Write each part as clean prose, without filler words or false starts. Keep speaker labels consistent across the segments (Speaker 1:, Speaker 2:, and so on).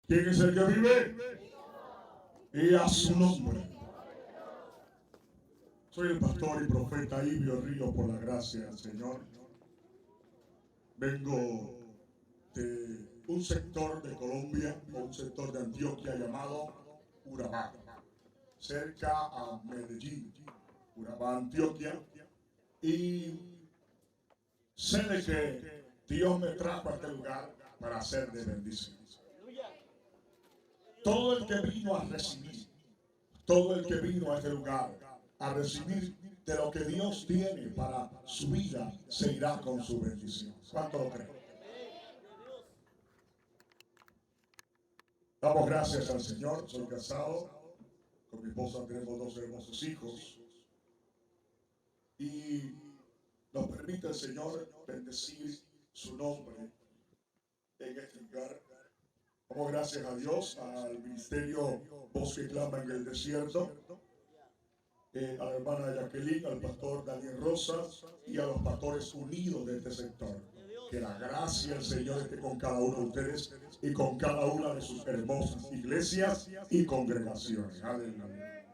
Speaker 1: ¿Quién es el que vive? Y a su nombre. Soy el pastor y profeta Ibio Río, por la gracia del Señor. Vengo de un sector de Colombia, o un sector de Antioquia llamado Urabá, cerca a Medellín, Urabá, Antioquia. Y sé de que Dios me trajo a este lugar para hacer de bendición. Todo el que vino a recibir, todo el que vino a este lugar a recibir de lo que Dios tiene para su vida, se irá con su bendición. ¿Cuánto lo creen? Damos gracias al Señor. Soy casado, con mi esposa tenemos 2 hermosos hijos y nos permite el Señor bendecir su nombre en este lugar. Damos gracias a Dios, al ministerio Voz que Clama en el Desierto, a la hermana Jacqueline, al pastor Daniel Rosas y a los pastores unidos de este sector. Que la gracia del Señor esté con cada uno de ustedes y con cada una de sus hermosas iglesias y congregaciones. Aleluya.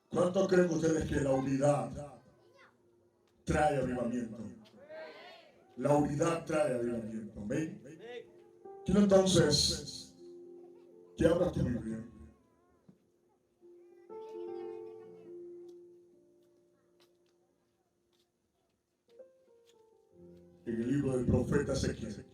Speaker 1: ¿Cuánto creen ustedes que la unidad trae avivamiento? La unidad trae avivamiento. ¿Amén? Quiero entonces que abras tu Biblia. En el libro del profeta Ezequiel.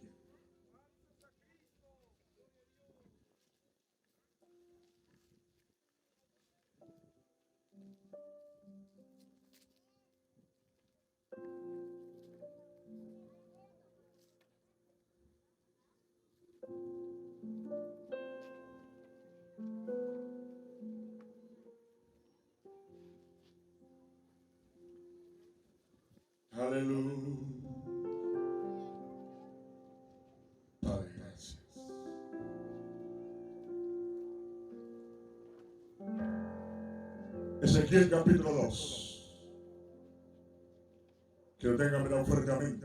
Speaker 1: Aleluya. Padre, gracias. Ezequiel capítulo 2. Que lo tengan mirado fuerte a mí.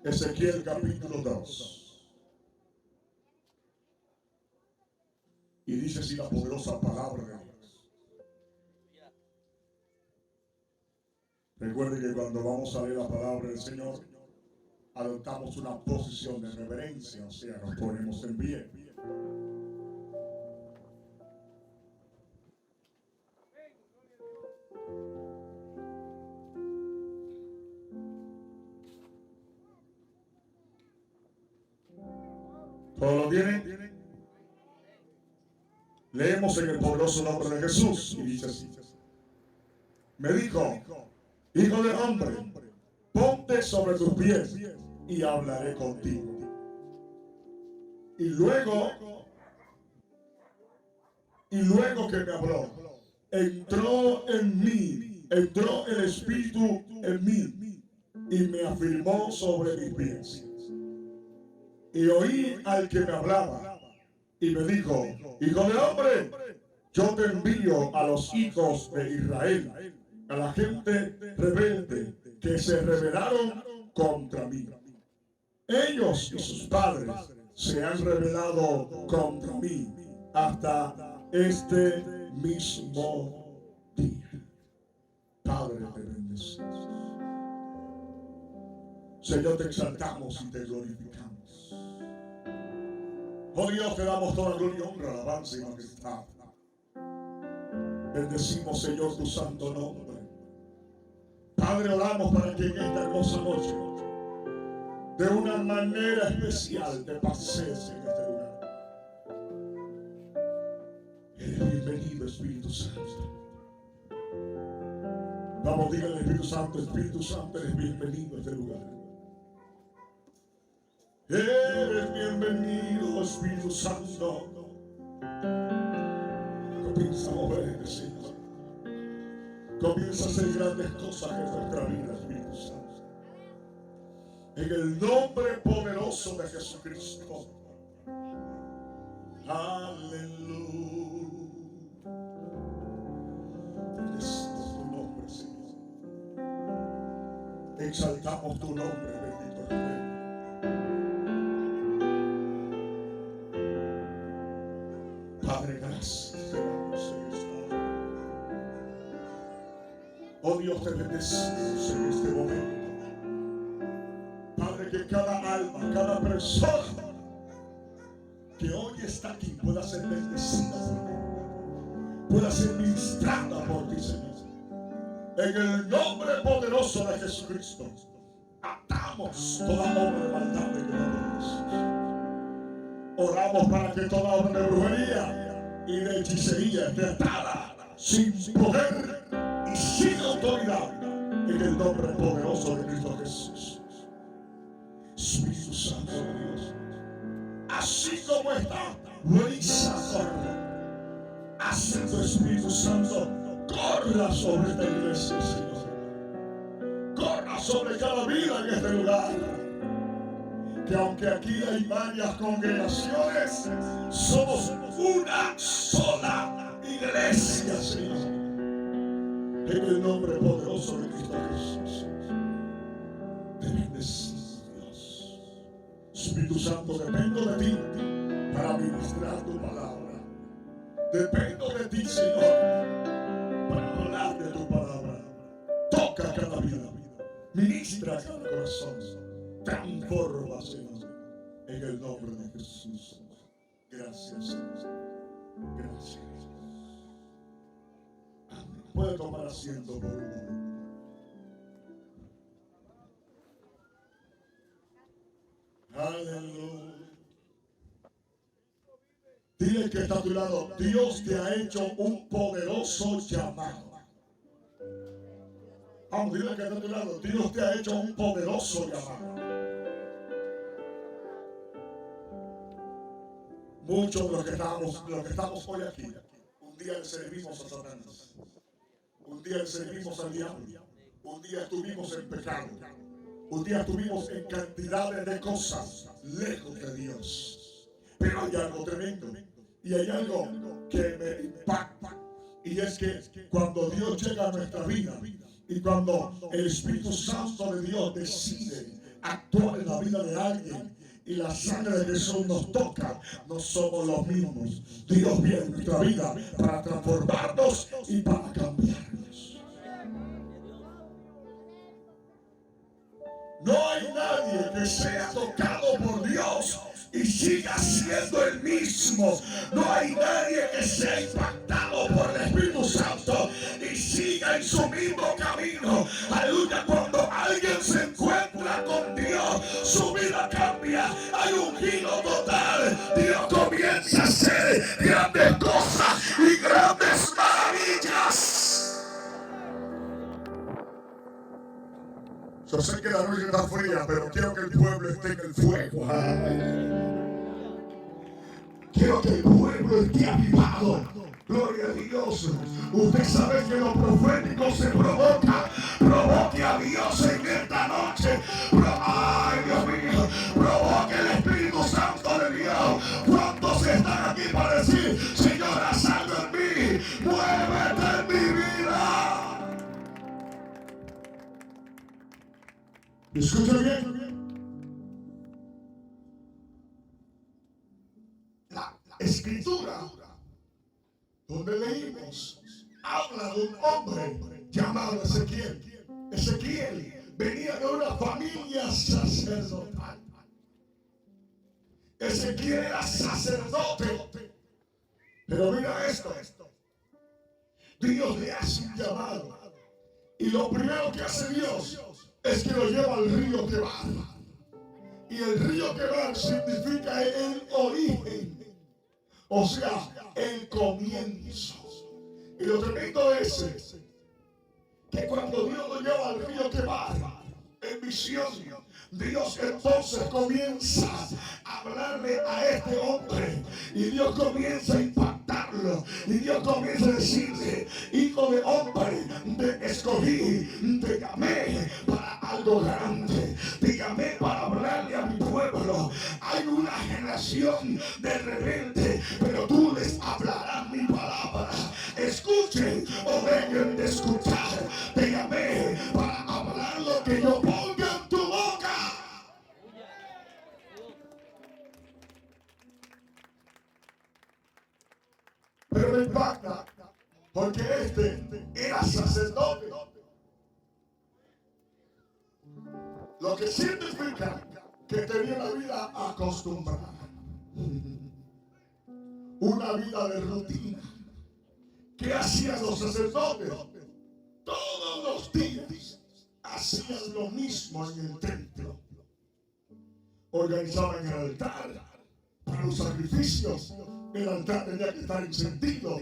Speaker 1: Ezequiel capítulo 2. Y dice así la poderosa palabra de Dios. Recuerde que cuando vamos a leer la palabra del Señor, adoptamos una posición de reverencia, o sea, nos ponemos en pie. ¿Todo lo tienen? Leemos en el poderoso nombre de Jesús y dice así. Me dijo, hijo de hombre, ponte sobre tus pies y hablaré contigo. Y luego que me habló, entró el Espíritu en mí y me afirmó sobre mis pies. Y oí al que me hablaba y me dijo, hijo de hombre, yo te envío a los hijos de Israel, a la gente rebelde que se rebelaron contra mí. Ellos y sus padres se han rebelado contra mí hasta este mismo día. Padre, te bendecimos. Señor, te exaltamos y te glorificamos. Oh Dios, te damos toda gloria, honra, alabanza y majestad. Bendecimos, Señor, tu santo nombre. Padre, oramos para que en esta hermosa noche, de una manera especial, te pases en este lugar. Eres bienvenido, Espíritu Santo. Vamos, dígale al Espíritu Santo, eres bienvenido a este lugar. Eres bienvenido, Espíritu Santo. Comienza a moverte, Señor. Comienza a hacer grandes cosas en nuestra vida, Espíritu Santo. En el nombre poderoso de Jesucristo. Aleluya. Bendecimos tu nombre, Señor. Exaltamos tu nombre, bendito Oh Dios, te bendecimos en este momento. Padre, que cada alma, cada persona que hoy está aquí pueda ser bendecida por ti, pueda ser ministrada por ti, Señor. En el nombre poderoso de Jesucristo, atamos toda obra de maldad en el nombre de Jesús. Oramos para que toda obra de brujería y de hechicería esté atada, sin poder y sin autoridad, en el nombre poderoso de Cristo Jesús. Espíritu Santo de Dios, así como está Luisa corre, así tu Espíritu Santo corra sobre esta iglesia, Señor. Corra sobre cada vida en este lugar. Que aunque aquí hay varias congregaciones, somos una sola iglesia, Señor. En el nombre poderoso de Cristo Jesús. Te bendecimos, Dios. Espíritu Santo, dependo de ti para ministrar tu palabra. Dependo de ti, Señor, para hablar de tu palabra. Toca cada vida, ministra cada corazón, transforma, Señor, en el nombre de Jesús. Gracias, Señor. Gracias. Amén. Puede tomar asiento por un momento. Aleluya. Dile que está a tu lado, Dios te ha hecho un poderoso llamado. Vamos, dile que está a tu lado, Dios te ha hecho un poderoso llamado. Muchos de los que estamos hoy aquí, un día le servimos a Satanás, un día le servimos al diablo, un día estuvimos en pecado, un día estuvimos en cantidades de cosas lejos de Dios. Pero hay algo tremendo y hay algo que me impacta, y es que cuando Dios llega a nuestra vida y cuando el Espíritu Santo de Dios decide actuar en la vida de alguien y la sangre de Jesús nos toca, no somos los mismos. Dios viene en nuestra vida para transformarnos y para cambiarnos. No hay nadie que sea tocado por Dios y siga siendo el mismo. No hay nadie que sea impactado por el Espíritu Santo y siga en su mismo camino. Aleluya. Cuando alguien se encuentra con Dios, su vida cambia. Hay un giro total. Dios comienza a hacer grandes cosas y grandes maravillas. Yo sé que la noche está fría, pero quiero que el pueblo esté en el fuego. Quiero que el pueblo esté avivado. Gloria a Dios. Usted sabe que lo profético se provoca. Provoque a Dios en esta noche. Ay, Dios mío. Provoque el Espíritu Santo de Dios. ¿Cuántos están aquí para decir, Señor, haz algo en mí? Muévete en mi vida. Escucha bien. La escritura donde leímos habla de un hombre llamado Ezequiel. Ezequiel venía de una familia sacerdotal. Ezequiel era sacerdote. Pero mira esto. Dios le hace un llamado. Y lo primero que hace Dios es que lo lleva al río Quebar. Y el río Quebar significa el origen. O sea, el comienzo. Y lo tremendo es que cuando Dios lo lleva al río Quebar en visión, Dios entonces comienza a hablarle a este hombre y Dios comienza a impactarlo y Dios comienza a decirle, hijo de hombre, te escogí, te llamé para algo grande, te llamé para hablarle a mi pueblo. Hay una generación de rebeldes, pero tú les hablarás mi palabra. Escuchen o dejen de escuchar. Te llamé para hablar lo que yo ponga en tu boca. Pero me impacta porque este era sacerdote que significa que tenía una vida acostumbrada, una vida de rutina. ¿Qué hacían los sacerdotes? Todos los días hacían lo mismo en el templo. Organizaban el altar para los sacrificios. El altar tenía que estar encendido.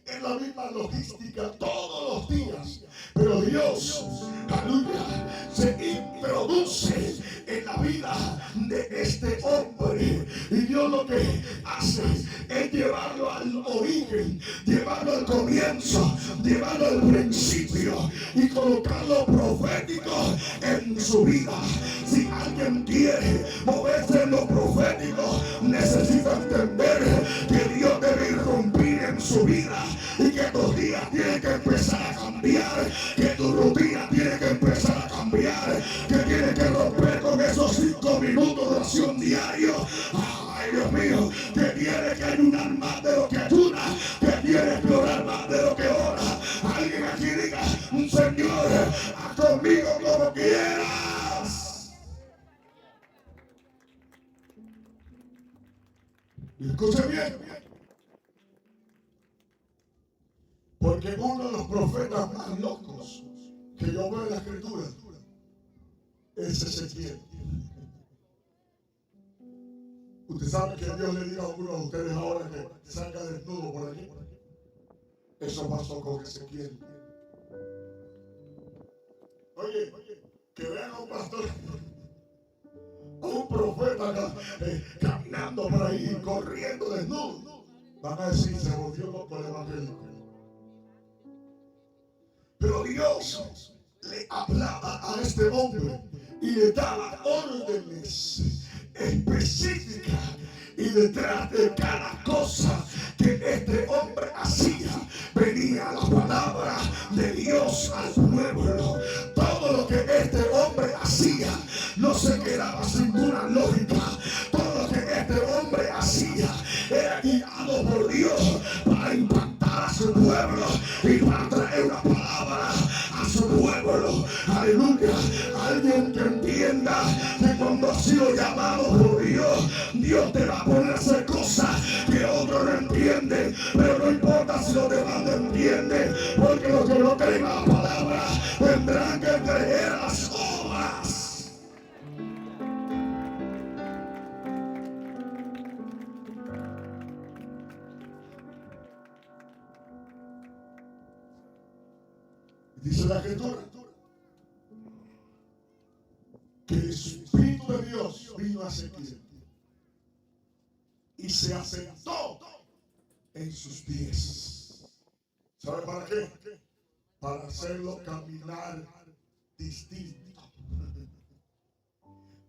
Speaker 1: En la misma logística todos los días. Pero Dios, aleluya, se introduce en la vida de este hombre. Y Dios lo que hace es llevarlo al origen, llevarlo al comienzo, llevarlo al principio y colocar lo profético en su vida. Si alguien quiere moverse en lo profético, necesita entender que Dios debe irrumpir en su vida y que tus días tienen que empezar a cambiar, que tu rutina tiene que empezar a cambiar, que tienes que romper con esos 5 minutos de oración diario. Ay, Dios mío, que tienes que ayunar más de lo que ayuna, que tienes que orar más de lo que ora. Alguien aquí diga, Señor, haz conmigo como quieras. Y escuche bien, porque uno de los profetas más locos que yo veo en la escritura es Ezequiel. Usted sabe que Dios le diga a uno de ustedes ahora que salga desnudo por allí. Eso pasó con Ezequiel. Oye, que vean a un pastor, a un profeta caminando por ahí, corriendo desnudo, van a decir, se volvió loco el evangelio. Pero Dios le hablaba a este hombre y le daba órdenes específicas, y detrás de cada cosa que este hombre hacía venía la palabra de Dios al pueblo. Todo lo que este hombre hacía no se quedaba sin ninguna lógica. Todo lo que este hombre hacía era guiado por Dios para impactar a su pueblo y para traer una palabra a su pueblo. Aleluya. Alguien que entienda que cuando ha sido llamado por Dios, Dios te va a poner a hacer cosas que otros no entienden, pero no importa si los demás no entienden, porque los que no creen a la palabra tendrán que creer a las obras. Dice la escritura que el Espíritu de Dios vino a Ezequiel y se asentó en sus pies. ¿Sabe para qué? Para hacerlo caminar distinto,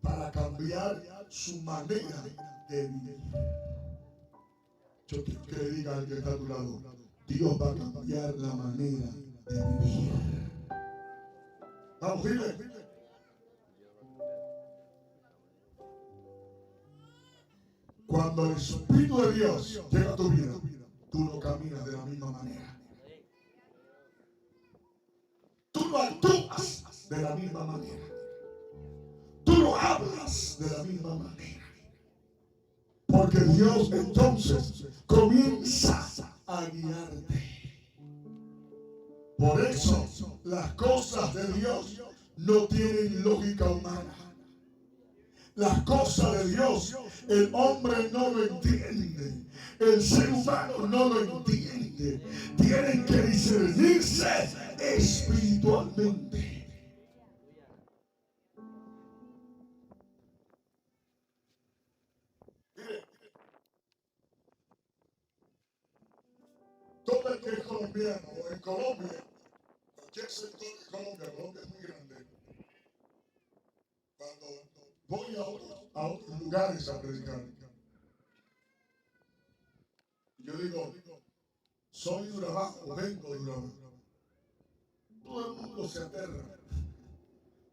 Speaker 1: para cambiar su manera de vivir. Yo quiero que le diga al que está a tu lado, Dios va a cambiar la manera de vivir. Vamos, dile. Cuando el Espíritu de Dios llega a tu vida, tú no caminas de la misma manera. Tú no actúas de la misma manera. Tú no hablas de la misma manera. Porque Dios entonces comienza a guiarte. Por eso las cosas de Dios no tienen lógica humana. Las cosas de Dios, el hombre no lo entiende. El ser humano no lo entiende. Tienen que discernirse espiritualmente. Mire, todo el que es colombiano o en Colombia, cualquier sector de Colombia es muy grande. Cuando voy a otros lugares a predicar, yo digo, soy de Urabá o vengo de Urabá. Todo el mundo se aterra,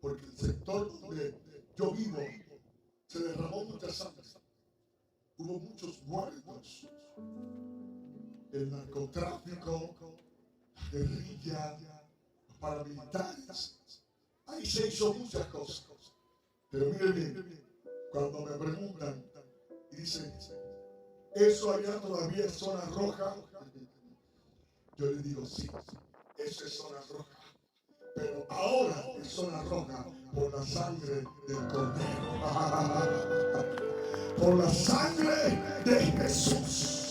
Speaker 1: porque el sector donde yo vivo se derramó mucha sangre. Hubo muchos muertos. El narcotráfico, la guerrilla, los paramilitares. Ahí se hizo muchas cosas. Pero mire bien, cuando me preguntan y dicen, ¿eso allá todavía es zona roja? Yo les digo, sí, eso es zona roja. Pero ahora es zona roja por la sangre del Cordero. Por la sangre de Jesús.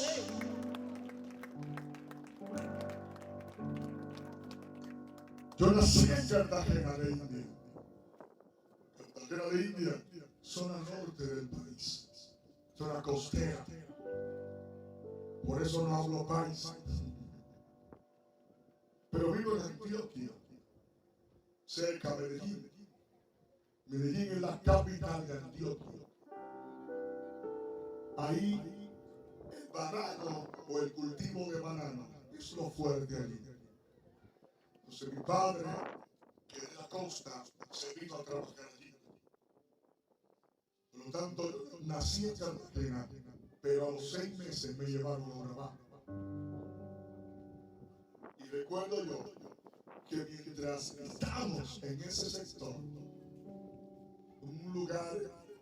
Speaker 1: Yo nací en Cartagena de India. Cartagena de India, zona norte del país, zona costera. Por eso no hablo país. Pero vivo en Antioquia, cerca de Medellín. Medellín es la capital de Antioquia. Ahí el banano o el cultivo de banano es lo fuerte allí. Entonces mi padre, que es de la costa, se vino a trabajar allí. Por lo tanto, nací en Cartagena, pero a los 6 meses me llevaron a Urabá. Y recuerdo yo que mientras estábamos en ese sector, un lugar,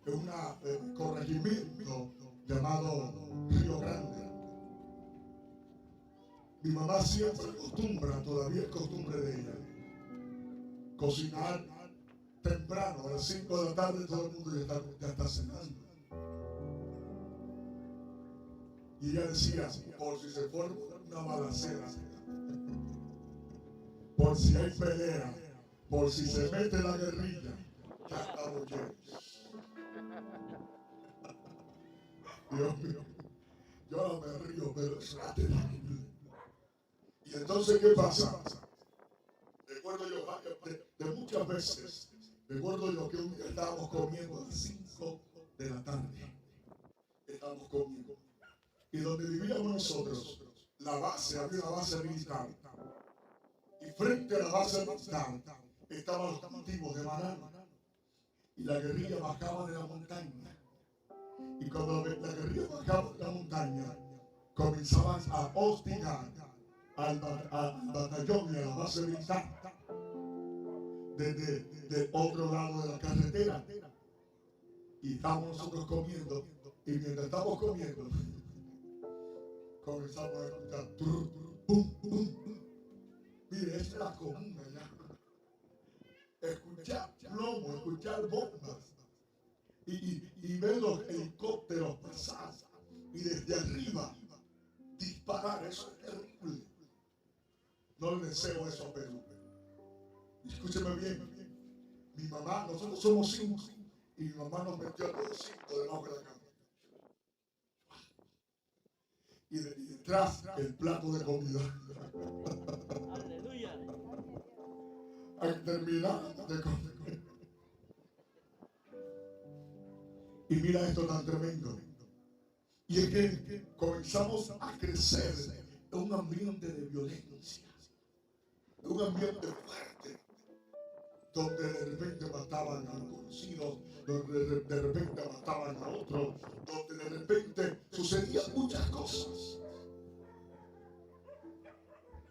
Speaker 1: un corregimiento llamado Río Grande, mi mamá siempre acostumbra, todavía es costumbre de ella, cocinar temprano, a las 5 de la tarde todo el mundo ya está cenando. Y ella decía, por si se forma una balacera, por si hay pelea, por si se mete la guerrilla, ya estamos llenos. Dios mío, yo no me río, pero es terrible. Y entonces, ¿qué pasa? Recuerdo yo de muchas veces, recuerdo yo que un día estábamos comiendo a las 5 de la tarde. Estábamos comiendo. Y donde vivíamos nosotros, la base, había una base militar. Y frente a la base militar estaban los cultivos de banano. Y la guerrilla bajaba de la montaña. Y cuando la guerrilla bajaba de la montaña, comenzaban a hostigar al batallón y a la base militar desde otro lado de la carretera. Y estábamos nosotros comiendo. Y mientras estábamos comiendo, comenzamos a escuchar pum, pum, pum. Mire, esta es la comuna ya. Escuchar plomo, escuchar bombas y ver los helicópteros pasar y desde arriba disparar. Eso es terrible. No le deseo eso a Perú. Escúcheme bien. Mi mamá, nosotros somos 5 y mi mamá nos metió a todos 5 debajo de la cama. Y detrás el plato de comida. Aleluya. Al terminar de comer. Y mira esto tan tremendo. Y es que comenzamos a crecer en un ambiente de violencia, en un ambiente fuerte, donde de repente mataban a los conocidos, donde de repente mataban a otros, donde de repente sucedían muchas cosas.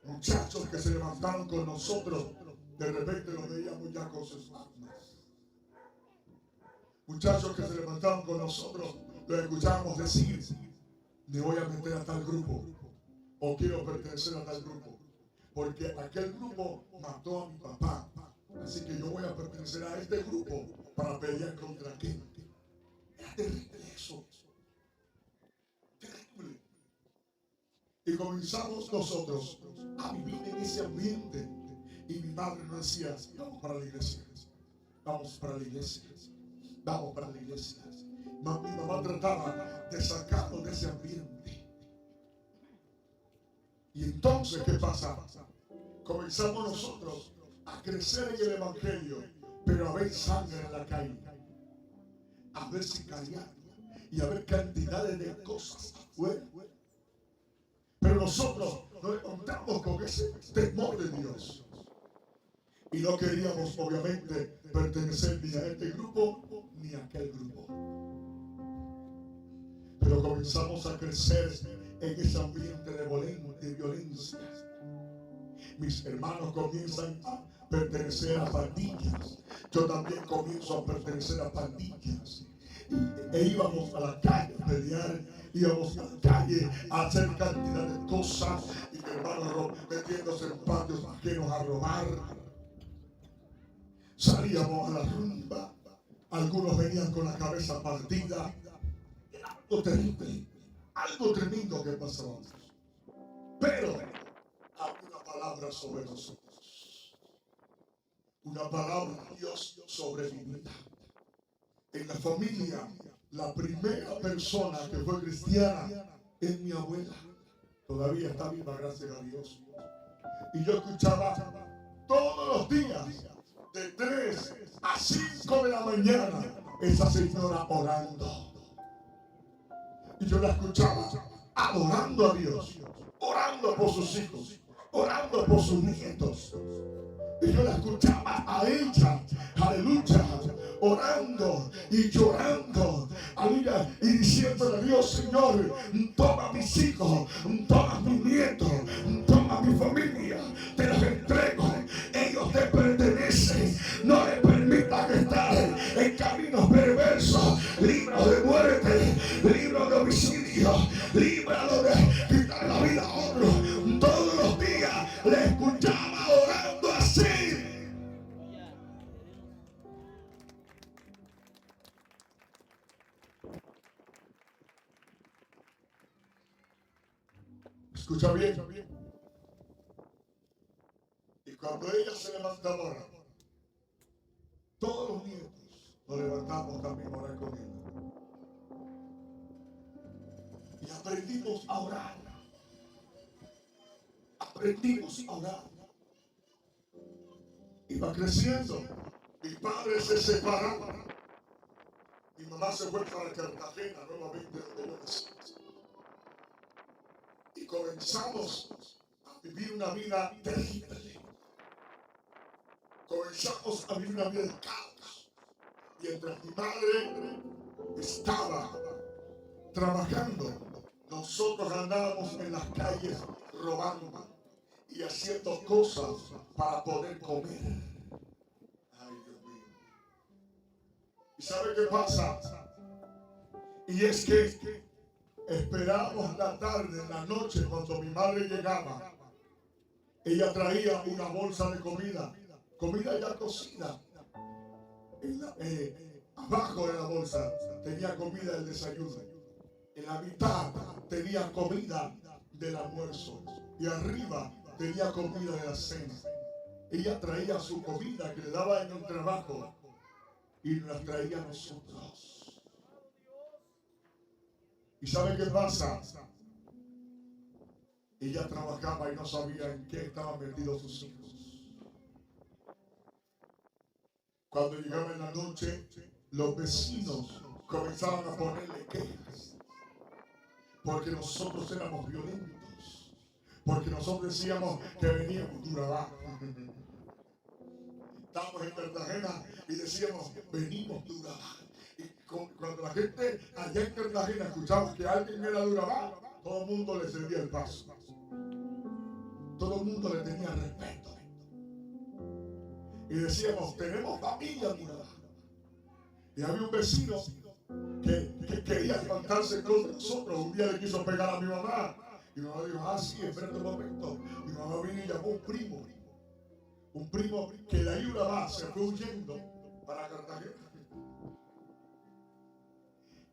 Speaker 1: Muchachos que se levantaron con nosotros, de repente los veíamos ya con sus armas. Muchachos que se levantaron con nosotros, los escuchábamos decir, me voy a meter a tal grupo, o quiero pertenecer a tal grupo, porque aquel grupo mató a mi papá, así que yo voy a pertenecer a este grupo para pelear contra aquel. Era terrible eso. Terrible. Y comenzamos nosotros a vivir en ese ambiente. Y mi madre nos decía, vamos para la iglesia, vamos para la iglesia, vamos para la iglesia. Mi mamá trataba de sacarlo de ese ambiente. Y entonces, ¿qué pasa? Comenzamos nosotros a crecer en el evangelio, pero a ver sangre en la calle, a ver sicariato y a ver cantidades de cosas afuera. Pero nosotros nos encontramos con ese temor de Dios. Y no queríamos, obviamente, pertenecer ni a este grupo ni a aquel grupo. Pero comenzamos a crecer en ese ambiente de violencia. Mis hermanos comienzan a pertenecer a pandillas, yo también comienzo a pertenecer a pandillas. E íbamos a la calle a pelear, íbamos a la calle a hacer cantidad de cosas, y mi hermano metiéndose en patios ajenos a robar. Salíamos a la rumba, algunos venían con la cabeza partida. Era algo terrible, algo tremendo que pasaba. Pero había una palabra sobre nosotros, una palabra de Dios sobre mi vida. En la familia, la primera persona que fue cristiana es mi abuela. Todavía está viva, gracias a Dios. Y yo escuchaba todos los días, de 3 a 5 de la mañana, esa señora orando. Y yo la escuchaba adorando a Dios, orando por sus hijos, orando por sus nietos. Y yo la escuchaba a ella, aleluya, orando y llorando, aleluya, y diciéndole a Dios: Señor, toma mis hijos, toma mis nietos, toma mi familia, te los entrego, ellos te pertenecen, no les permitas estar en caminos perversos, líbralos de muerte, líbralos de homicidio, líbralos de quitar la vida a otros. Todos los días le escuchaba orando así. Escucha bien. Y cuando ella se levantaba, todos los nietos nos levantamos también a orar con ella. Y aprendimos a orar. Aprendimos a orar. Iba creciendo. Mi padre se separaba. Mi mamá se fue para Cartagena nuevamente, donde yo nací. Y comenzamos a vivir una vida terrible. Comenzamos a vivir una vida de caos. Mientras mi madre estaba trabajando, nosotros andábamos en las calles robando y haciendo cosas para poder comer. Ay, Dios mío. ¿Y sabe qué pasa? Y es que esperábamos la tarde, la noche, cuando mi madre llegaba. Ella traía una bolsa de comida ya cocida. Abajo de la bolsa tenía comida del desayuno. En la mitad tenía comida del almuerzo. Y arriba tenía comida de la cena. Ella traía su comida que le daba en el trabajo y nos la traía a nosotros. ¿Y sabe qué pasa? Ella trabajaba y no sabía en qué estaban metidos sus hijos. Cuando llegaba en la noche, los vecinos comenzaban a ponerle quejas. Porque nosotros éramos violentos. Porque nosotros decíamos que veníamos de Urabá. Estábamos en Cartagena y decíamos: venimos de Urabá. Y cuando la gente allá en Cartagena escuchaba que alguien era de Urabá, todo el mundo le cedía el paso. Todo el mundo le tenía respeto. Y decíamos: tenemos familia en Urabá. Y había un vecino que quería levantarse contra nosotros. Un día le quiso pegar a mi mamá. Y mi mamá dijo: ah, sí, espérate un momento. Mi mamá vino y llamó a un primo. Un primo que de ahí Urabá se fue huyendo para Cartagena.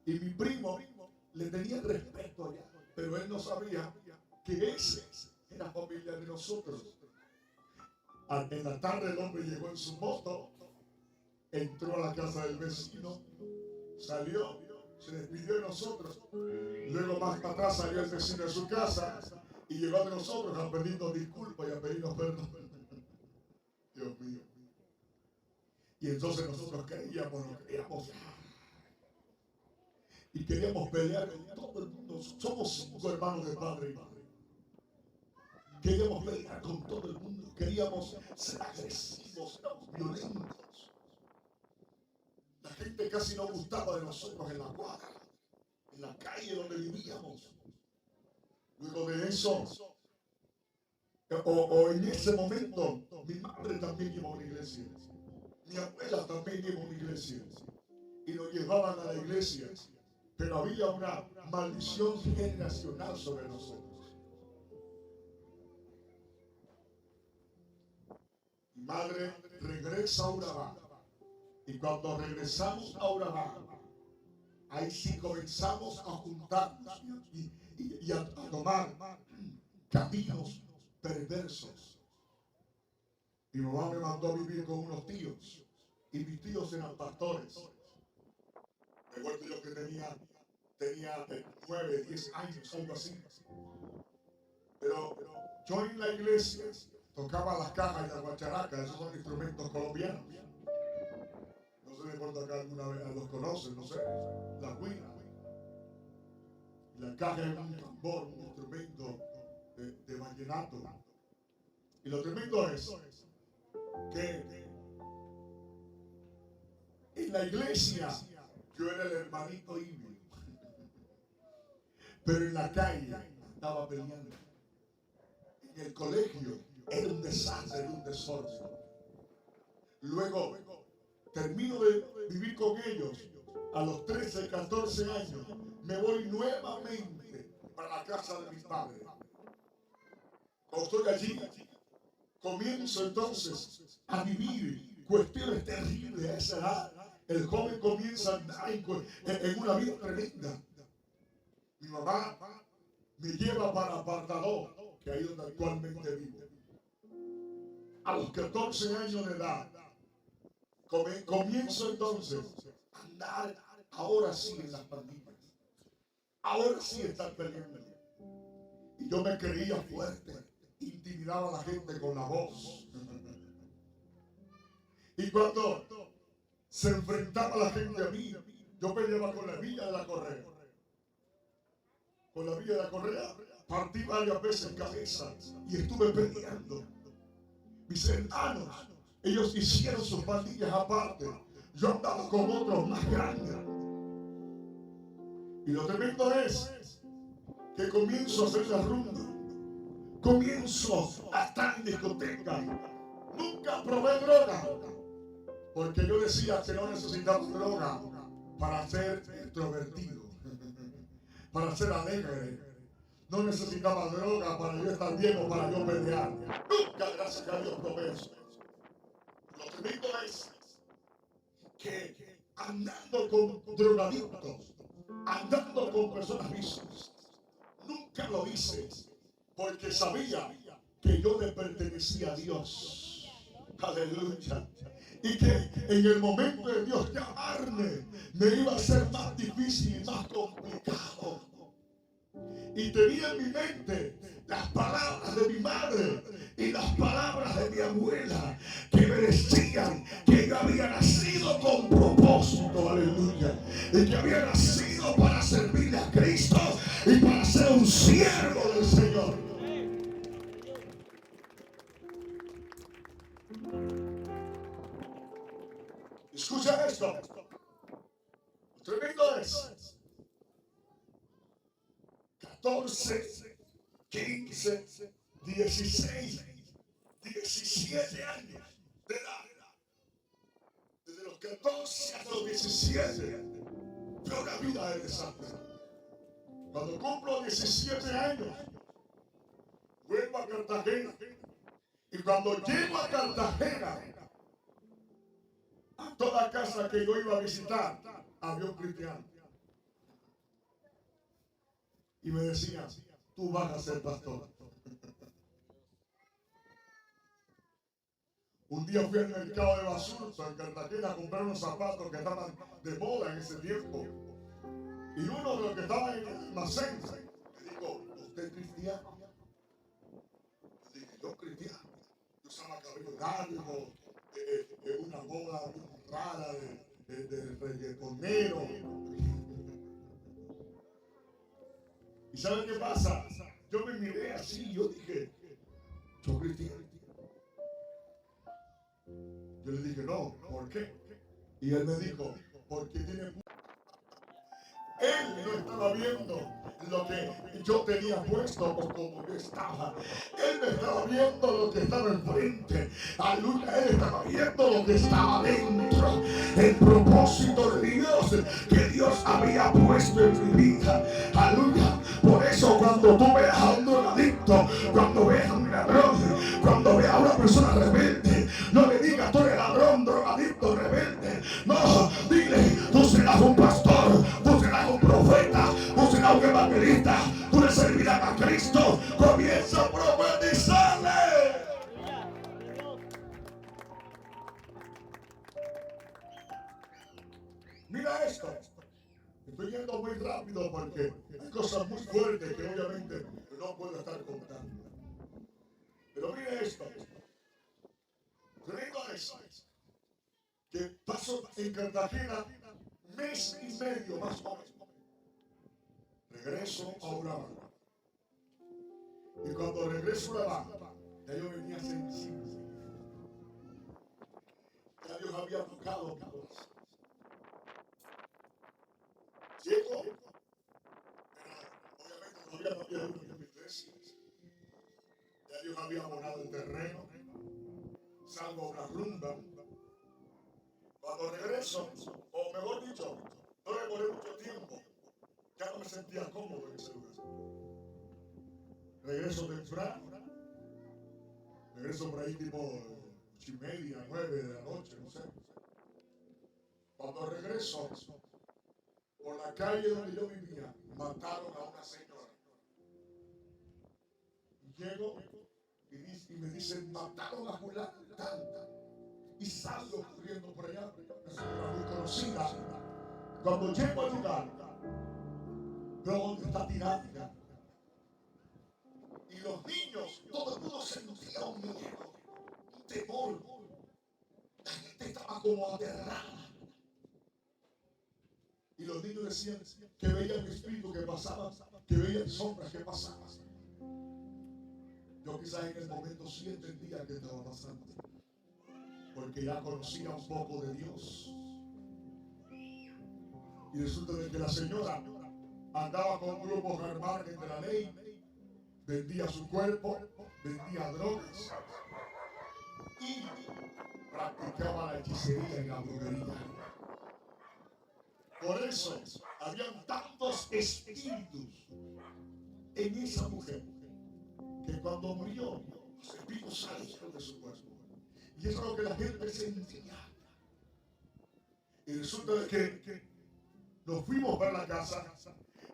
Speaker 1: Y mi primo le tenía respeto allá, pero él no sabía que ese era familia de nosotros. En la tarde el hombre llegó en su moto, entró a la casa del vecino, salió, se despidió de nosotros. Luego más para atrás salió el vecino de su casa y llegó a nosotros a pedirnos disculpas y a pedirnos perdón. Dios mío. Y entonces nosotros creíamos y queríamos pelear con todo el mundo. Somos 5 hermanos de padre y madre. Queríamos pelear con todo el mundo. Queríamos ser agresivos, violentos. La gente casi no gustaba de nosotros en la cuadra, en la calle donde vivíamos. Luego de eso, o en ese momento, mi madre también iba a una iglesia. Mi abuela también iba a una iglesia y nos llevaban a la iglesia, pero había una maldición generacional sobre nosotros. Mi madre regresa a Urabá, y cuando regresamos a Urabá, ahí sí comenzamos a juntarnos y a tomar caminos perversos. Mi mamá me mandó a vivir con unos tíos, y mis tíos eran pastores. Recuerdo yo que tenía 9, 10 años, algo así. Pero yo en la iglesia tocaba las cajas y la guacharaca, esos son instrumentos colombianos. No sé de cuánto acá alguna vez los conocen, no sé. La guina. La caja es un tambor, un instrumento de vallenato. Y lo tremendo es que en la iglesia yo era el hermanito híbrido, pero en la calle estaba peleando. En el colegio era un desastre, era un desorden. Luego termino de vivir con ellos. A los 13, 14 años me voy nuevamente para la casa de mis padres. Cuando estoy allí, comienzo entonces a vivir cuestiones terribles a esa edad. El joven comienza a andar en una vida tremenda. Mi mamá me lleva para Apartador, que ahí donde actualmente vivo. A los 14 años de edad, comienzo entonces a andar, ahora sí, en las pandillas. Ahora sí estar peleando. Y yo me creía fuerte, intimidaba a la gente con la voz. Y cuando se enfrentaba la gente a mí, yo peleaba con la villa de la Correa. Con la villa de la Correa partí varias veces cabeza y estuve peleando. Mis hermanos, ellos hicieron sus pandillas aparte. Yo andaba con otros más grandes. Y lo tremendo es que comienzo a hacer la rumba. Comienzo a estar en discotecas. Nunca probé droga, porque yo decía que no necesitaba droga para ser extrovertido, para ser alegre. No necesitaba droga para yo estar bien o para yo pelear. Nunca, gracias a Dios, probé eso. Lo tremendo es que andando con drogadictos, andando con personas viciosas, nunca lo hice porque sabía que yo le pertenecía a Dios. Aleluya. Y que en el momento de Dios llamarme me iba a ser más difícil y más complicado. Y tenía en mi mente las palabras de mi madre y las palabras de mi abuela, que me decían que yo había nacido con propósito, aleluya, y que había nacido para servirle a Cristo y para ser un siervo del Señor. Escucha esto. Tremendo es. 14, 15, 16, 17 años de edad. Desde los 14 hasta los 17 fue una vida de desastre. Cuando cumplo 17 años, vuelvo a Cartagena. Y cuando llego a Cartagena, a toda casa que yo iba a visitar, había un cristiano. Y me decían, tú vas a ser pastor. Un día fui al mercado de Basurto en Cartagena a comprar unos zapatos que estaban de moda en ese tiempo. Y uno de los que estaba en el almacén me dijo, ¿usted es cristiano? Yo dije, yo cristiano. Yo usaba cabello largo, una moda rara de reggaetonero. ¿Y saben qué pasa? Yo me miré así, yo dije, ¿soy cristiano? Yo le dije, no, ¿por qué? Y él me dijo, porque tiene... Él no estaba viendo lo que yo tenía puesto o como yo estaba. Él me estaba viendo lo que estaba enfrente. Aleluya, él estaba viendo lo que estaba dentro. El propósito de Dios que Dios había puesto en mi vida. Aleluya. Por eso cuando tú veas a un drogadicto, cuando veas a un ladrón, cuando veas a una persona rebelde, no le digas tú eres ladrón, drogadicto, rebelde. No, dile, tú serás un pastor, tú serás un profeta, tú serás un evangelista, tú le servirás a Cristo. Comienza a profetizarle. Mira esto. Estoy yendo muy rápido porque hay cosas muy fuertes que obviamente no puedo estar contando. Pero mire esto. Traigo eso. Que paso en Cartagena mes y medio más o menos. Regreso a Urabá. Y cuando regreso a Urabá, ya yo venía sensible. Ya Dios había tocado mi corazón. Llego, obviamente todavía no había uno en mi iglesia. Ya Dios había abonado el terreno. Salgo a una rumba. Cuando regreso, o mejor dicho, no demoré mucho tiempo. Ya no me sentía cómodo en ese lugar. Regreso temprano. Regreso por ahí tipo 8:30, 9 de la noche, no sé. Cuando regreso, por la calle donde yo vivía, mataron a una señora. Y llego y me dicen, mataron a fulana tanta. Y salgo corriendo por allá, una señora muy conocida. Cuando llego al lugar, veo donde está tirada. Y los niños, todo el mundo sentía un miedo, un temor. La gente estaba como aterrada. Y los niños decían que veían espíritus que pasaban, que veían sombras que pasaban. Yo quizás en el momento sí entendía que estaba pasando, porque ya conocía un poco de Dios. Y resulta de que la señora andaba con grupos al margen de la ley, vendía su cuerpo, vendía drogas y practicaba la hechicería y la brujería. Por eso habían tantos espíritus en esa mujer que cuando murió los espíritus salieron de su cuerpo. Y eso es lo que la gente sentía. Y resulta de que nos fuimos para la casa.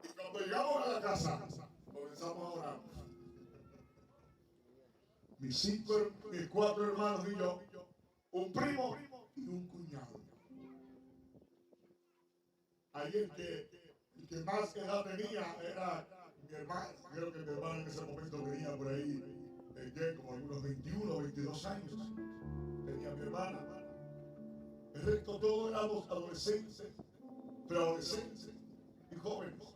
Speaker 1: Y cuando llegamos a la casa, comenzamos a orar. Mis 4 hermanos y yo, un primo y un cuñado. Ahí el que más edad tenía era mi hermano. Creo que mi hermano en ese momento tenía por ahí como algunos 21 o 22 años. Tenía mi hermana. El resto todos éramos adolescentes, preadolescentes y jóvenes.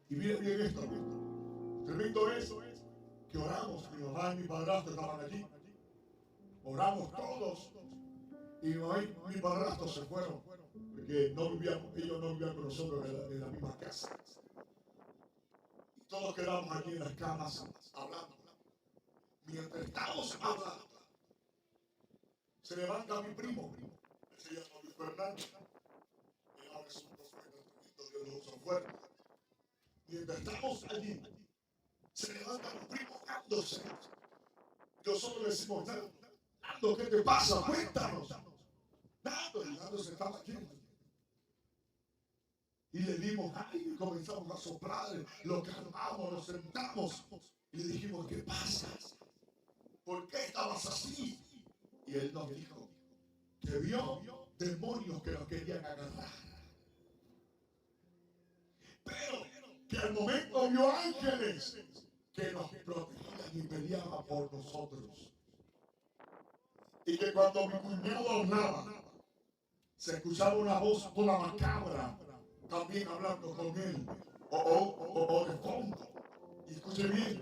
Speaker 1: Y miren bien esto. Tremendo eso que oramos. Mi mamá y mi padrastro estaban allí. Oramos todos. Y mi mamá y mi padrastro se fueron. Porque ellos no vivían con nosotros en la misma casa. Y todos quedamos allí en las camas hablando. Mientras estamos hablando, se levanta mi primo. Él se llama Luis Fernando. Él ahora es un profeta tremendo, Dios lo usa fuerte. Mientras estamos allí, se levanta mi primo dándose. Nosotros le decimos, Nando, ¿qué te pasa? Cuéntanos. Nando se estaba aquí. Y le dimos aire y comenzamos a soplar, lo calmamos, nos sentamos y le dijimos, ¿qué pasa? ¿Por qué estabas así? Y él nos dijo que vio demonios que nos querían agarrar. Pero que al momento vio ángeles que nos protegían y peleaban por nosotros. Y que cuando mi cuñado hablaba, se escuchaba una voz toda macabra, también hablando con él, o de fondo. Y escuche bien,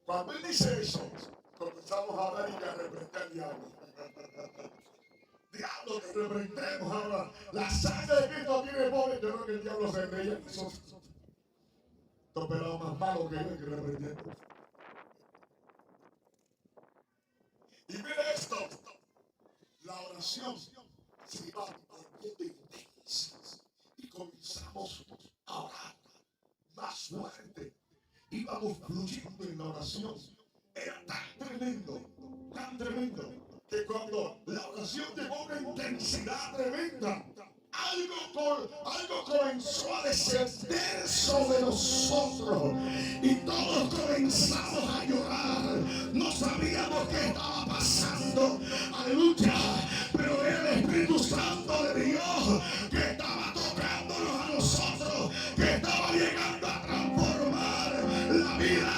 Speaker 1: cuando él dice eso, comenzamos a hablar y a reprender al diablo. Diablo, te reprendemos ahora. La sangre de Cristo tiene poder. Yo creo que el diablo se reía de nosotros. Estos pelados más malos que yo que reprendiendo. Y mire esto. La oración se iba volviendo intensa. Y comenzamos a orar más fuerte. Íbamos fluyendo en la oración. Era tan tremendo, que cuando la oración llegó a una intensidad tremenda, algo comenzó a descender sobre nosotros y todos comenzamos a llorar. No sabíamos qué estaba pasando, aleluya, pero era el Espíritu Santo de Dios que estaba tocándonos a nosotros, que estaba llegando a transformar la vida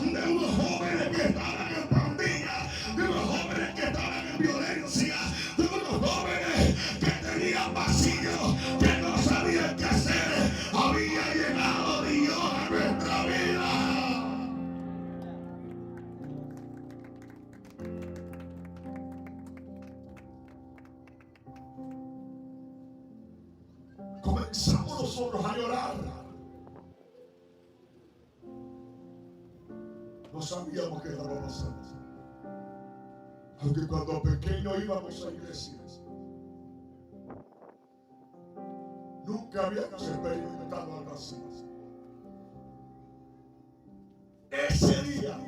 Speaker 1: de unos jóvenes que estaban en pandilla, de unos jóvenes que estaban en violencia, de unos jóvenes que tenían vacío, que no sabían qué hacer. Había llegado Dios a nuestra vida. Comenzamos nosotros a llorar. No sabíamos qué estaba pasando. Aunque cuando pequeños íbamos a iglesias, nunca habíamos experimentado algo así. Ese día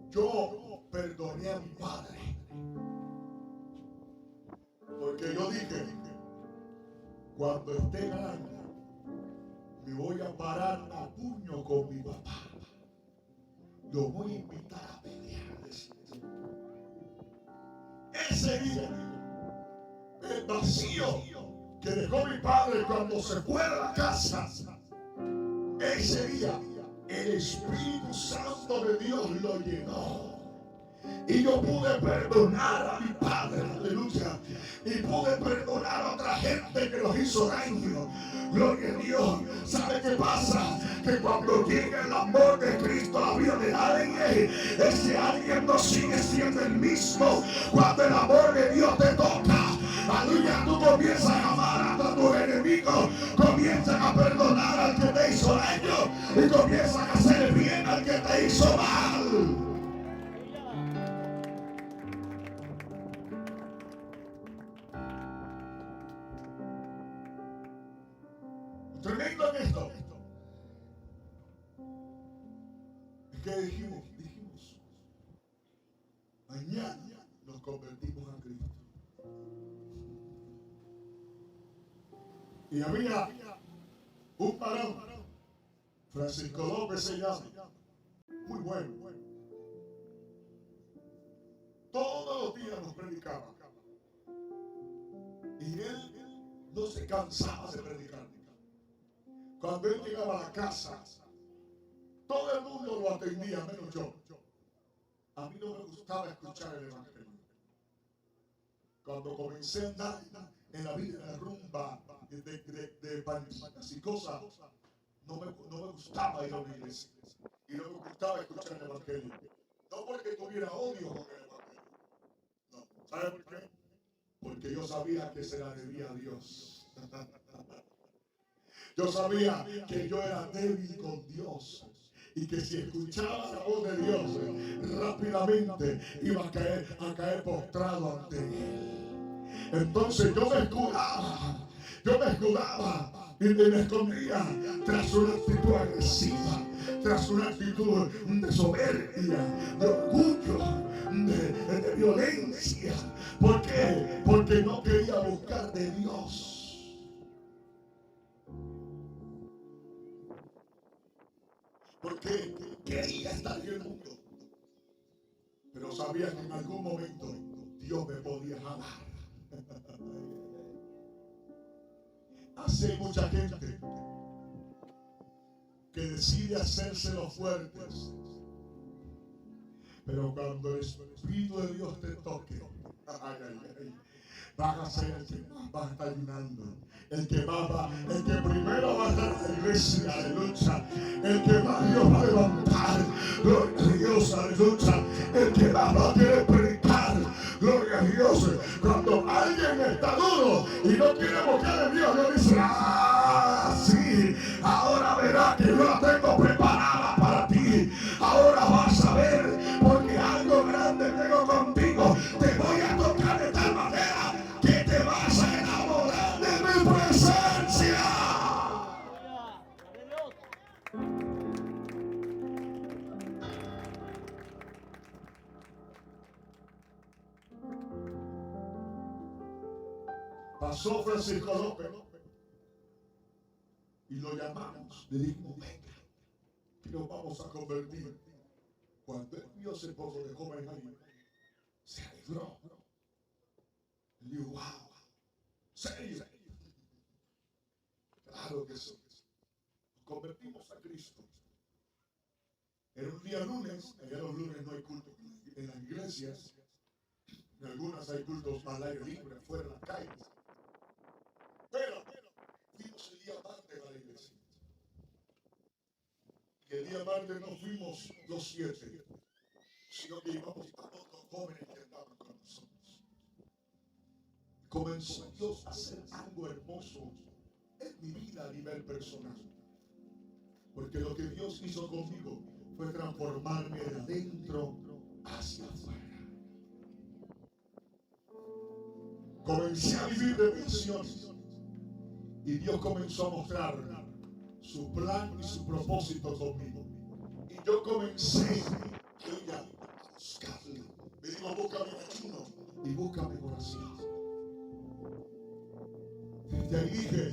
Speaker 1: yo perdoné a mi padre, porque yo dije, cuando esté grande me voy a parar a puño con mi papá, lo voy a invitar a pelear. Ese día el vacío que dejó mi padre cuando se fue a la casa, ese día el Espíritu Santo de Dios lo llenó. Y yo pude perdonar a mi padre, aleluya. Y pude perdonar a otra gente que nos hizo daño. Gloria a Dios. ¿Sabe qué pasa? Que cuando llega el amor de Cristo a la vida de alguien, ese alguien no sigue siendo el mismo. Cuando el amor de Dios te toca, aleluya, tú comienzas a amar a tus enemigos, comienzas a perdonar al que te hizo daño y comienzas a hacer bien al que te hizo mal. Tremendo en esto. Es que dijimos, mañana nos convertimos a Cristo. Y había un varón, Francisco López se llama, muy bueno. Todos los días nos predicaba. Y él no se cansaba de predicar. Cuando él llegaba a la casa, todo el mundo lo atendía, menos yo. A mí no me gustaba escuchar el evangelio. Cuando comencé a andar en la vida, en la rumba de pantas y cosas, no me gustaba ir a una iglesia. Y no me gustaba escuchar el evangelio. No porque tuviera odio con el evangelio. No. ¿Sabe por qué? Porque yo sabía que se la debía a Dios. Yo sabía que yo era débil con Dios y que si escuchaba la voz de Dios, rápidamente iba a caer postrado ante Él. Entonces yo me escudaba y me escondía tras una actitud agresiva, tras una actitud de soberbia, de orgullo, de violencia. ¿Por qué? Porque no quería buscar de Dios. Porque quería estar en el mundo, pero sabía que en algún momento Dios me podía jalar. Hace mucha gente que decide hacerse los fuertes, pero cuando el Espíritu de Dios te toque, van a ser el que más va a estar ayunando, el que primero va a estar en la iglesia, aleluya, el que más Dios va a levantar, gloria a Dios, aleluya, el que más va a querer predicar, gloria a Dios. Cuando alguien está duro y no quiere buscar en Dios, Dios dice, sí, ahora verá que yo la tengo preparada. pasó Francisco López y lo llamamos. Le dijimos, venga, que nos vamos a convertir. Cuando él vio ese poco de joven ahí, se alegró. Le dijo, wow, ¿serio? Claro que sí. Nos convertimos a Cristo. Era un día lunes, allá los lunes no hay culto en las iglesias. En algunas hay cultos al aire libre, afuera en las calles. Pero fuimos el día martes a la iglesia. Y el día martes no fuimos los 7, sino que íbamos a otros jóvenes que andaban con nosotros. Comenzó Dios a hacer algo hermoso en mi vida a nivel personal. Porque lo que Dios hizo conmigo fue transformarme de adentro hacia afuera. Comencé a vivir de bendiciones y Dios comenzó a mostrar su plan y su propósito conmigo. Y yo comencé a buscarle. Me dijo, búscame en ayuno y búscame en oración. Desde ahí dije,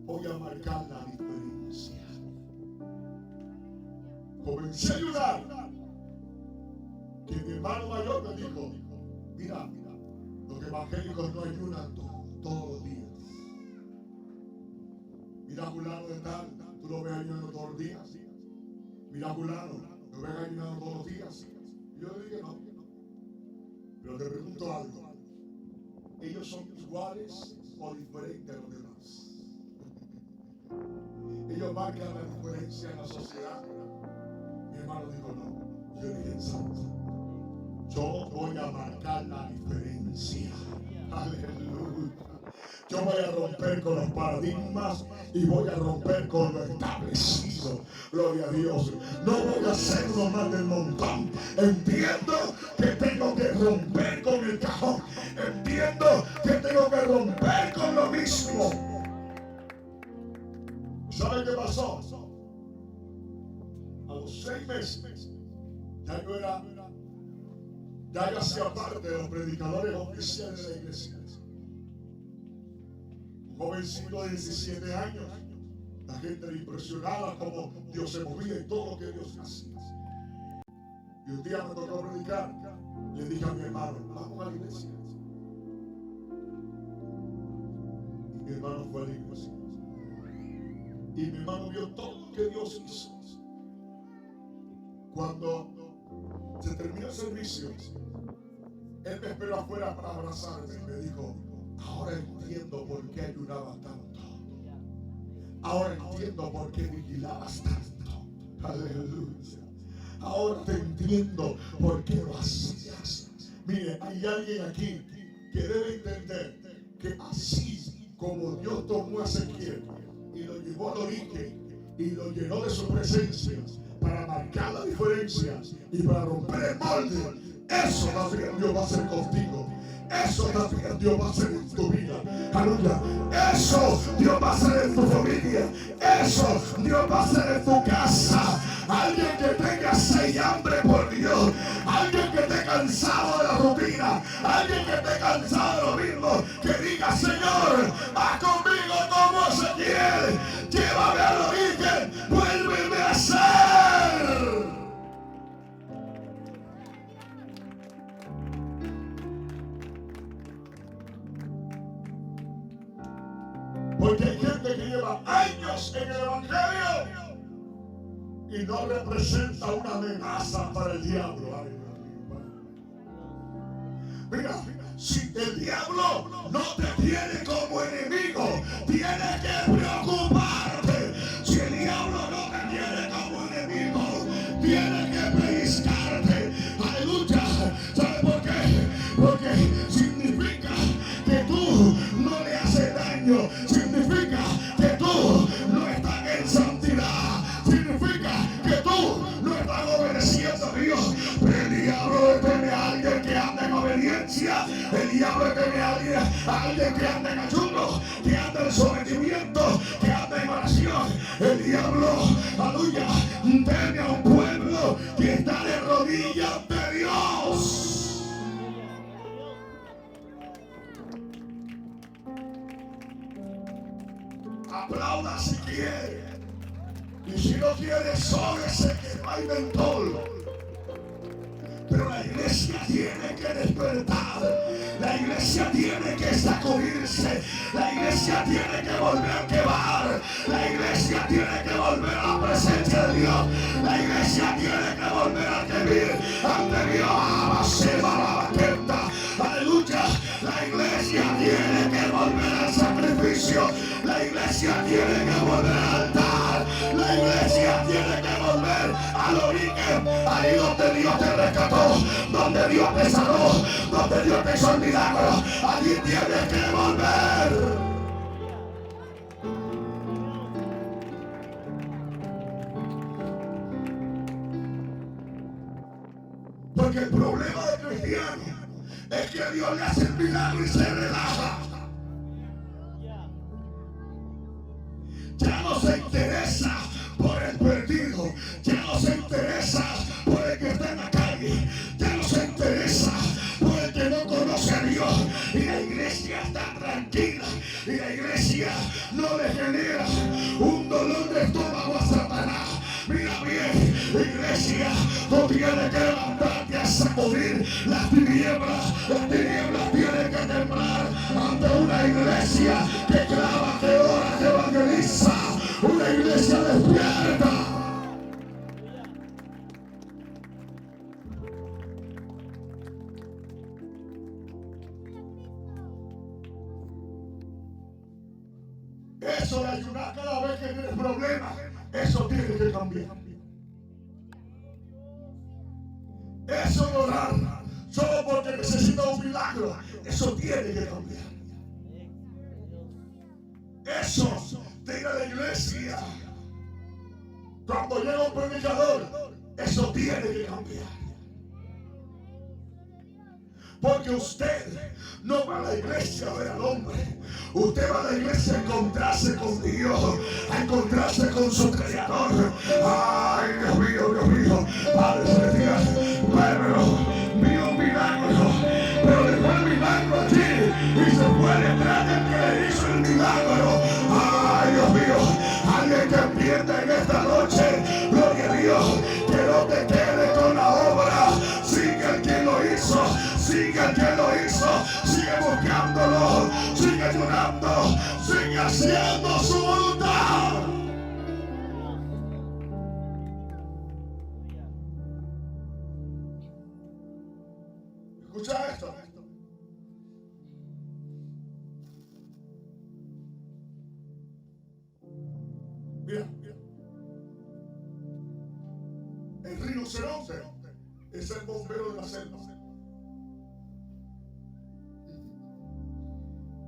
Speaker 1: voy a marcar la diferencia. Comencé a ayudar. Que mi hermano mayor me dijo, mira, los evangélicos no ayunan todos los días. Mira, fulano de tal, tú lo ves ayunando todos los días. Mira, fulano, lo ves ayunando todos los días. Y yo le dije, no. Pero te pregunto algo. ¿Ellos son iguales o diferentes a los demás? Ellos marcan la diferencia en la sociedad. Mi hermano dijo, no. Yo dije, exacto. Yo voy a marcar la diferencia. Aleluya. Yo voy a romper con los paradigmas y voy a romper con lo establecido. Gloria a Dios. No voy a ser uno más del montón. Entiendo que tengo que romper con el cajón. Entiendo que tengo que romper con lo mismo. ¿Saben qué pasó? A los 6 meses ya yo hacía parte de los predicadores oficiales de la iglesia. Un jovencito de 17 años. La gente le impresionaba cómo Dios se movía y todo lo que Dios hacía. Y un día me tocó predicar. Le dije a mi hermano, vamos a la iglesia. Y mi hermano fue a la iglesia. Y mi hermano vio todo lo que Dios hizo. Cuando se terminó el servicio, él me esperó afuera para abrazarme y me dijo, ahora entiendo por qué ayunabas tanto. Ahora entiendo por qué vigilabas tanto. Aleluya. Ahora te entiendo por qué lo hacías. Mire, hay alguien aquí que debe entender que así como Dios tomó a Ezequiel y lo llevó al origen y lo llenó de su presencia para marcar la diferencia y para romper el molde, eso también Dios va a hacer contigo. Eso también Dios va a hacer en tu vida. Aleluya. Eso Dios va a hacer en tu familia. Eso Dios va a hacer en tu casa. Alguien que tenga sed y hambre por Dios. Alguien que esté cansado de la rutina. Alguien que esté cansado de lo mismo. Que diga, Señor, haz conmigo como Ezequiel. Llévame al origen. Vuélveme a ser. Porque hay gente que lleva años en el evangelio y no representa una amenaza para el diablo. Mira, si el diablo no te tiene como enemigo, tienes que preocuparte. Si el diablo no te tiene como enemigo, tienes que pellizcarte. Aleluya. ¿Sabes por qué? Porque significa que tú no le haces daño. Significa que tú no estás en santidad. Significa que tú no estás obedeciendo a Dios. Pero el diablo tiene a alguien que anda en obediencia. El diablo tiene a alguien que anda en ayuno, que anda en sometimiento, que anda en oración. El diablo, aleluya, tiene a un pueblo que está de rodillas ante Dios. Aplauda si quiere. Y si no quiere, sóbese que no hay mentol. Pero la iglesia tiene que despertar. La iglesia tiene que sacudirse. La iglesia tiene que volver a quemar. La iglesia tiene que volver a la presencia de Dios. La iglesia tiene que volver a gemir ante Dios. Aleluya. La iglesia tiene que volver al sacrificio. La iglesia tiene que volver al altar. La iglesia tiene que volver al origen, ahí donde Dios te rescató, donde Dios te sanó, donde Dios te hizo el milagro. Allí tienes que volver. Porque el problema del cristiano es que Dios le hace el milagro y se relaja. Ya no se interesa por el perdido, ya no se interesa por el que está en la calle, ya no se interesa por el que no conoce a Dios. Y la iglesia está tranquila, y la iglesia no le genera un dolor de estómago a Satanás. Mira bien, iglesia, tú tienes que levantarte a sacudir las tinieblas. Las tinieblas tienen que temblar ante una iglesia que clama, que ora, que evangeliza. Una iglesia despierta. Eso de ayunar cada vez que tienes problemas, eso tiene que cambiar. Eso de orar solo porque necesita un milagro, eso tiene que cambiar. Eso de ir a la iglesia cuando llega un predicador, eso tiene que cambiar. Porque usted no va a la iglesia a ver al hombre. Usted va a la iglesia a encontrarse con Dios, a encontrarse con su Creador. Ay, Dios mío, Padre celestial, pero vio un milagro, pero dejó el milagro allí y se fue detrás del que le hizo el milagro. Ay, Dios mío, alguien que entienda en esta noche, gloria a Dios, que no te quede con la obra. Sigue el que lo hizo, sigue el que lo hizo, sigue buscándolo, sigue llorando, sigue haciendo su voluntad. Escucha esto. Mira, el rinoceronte es el bombero de la selva.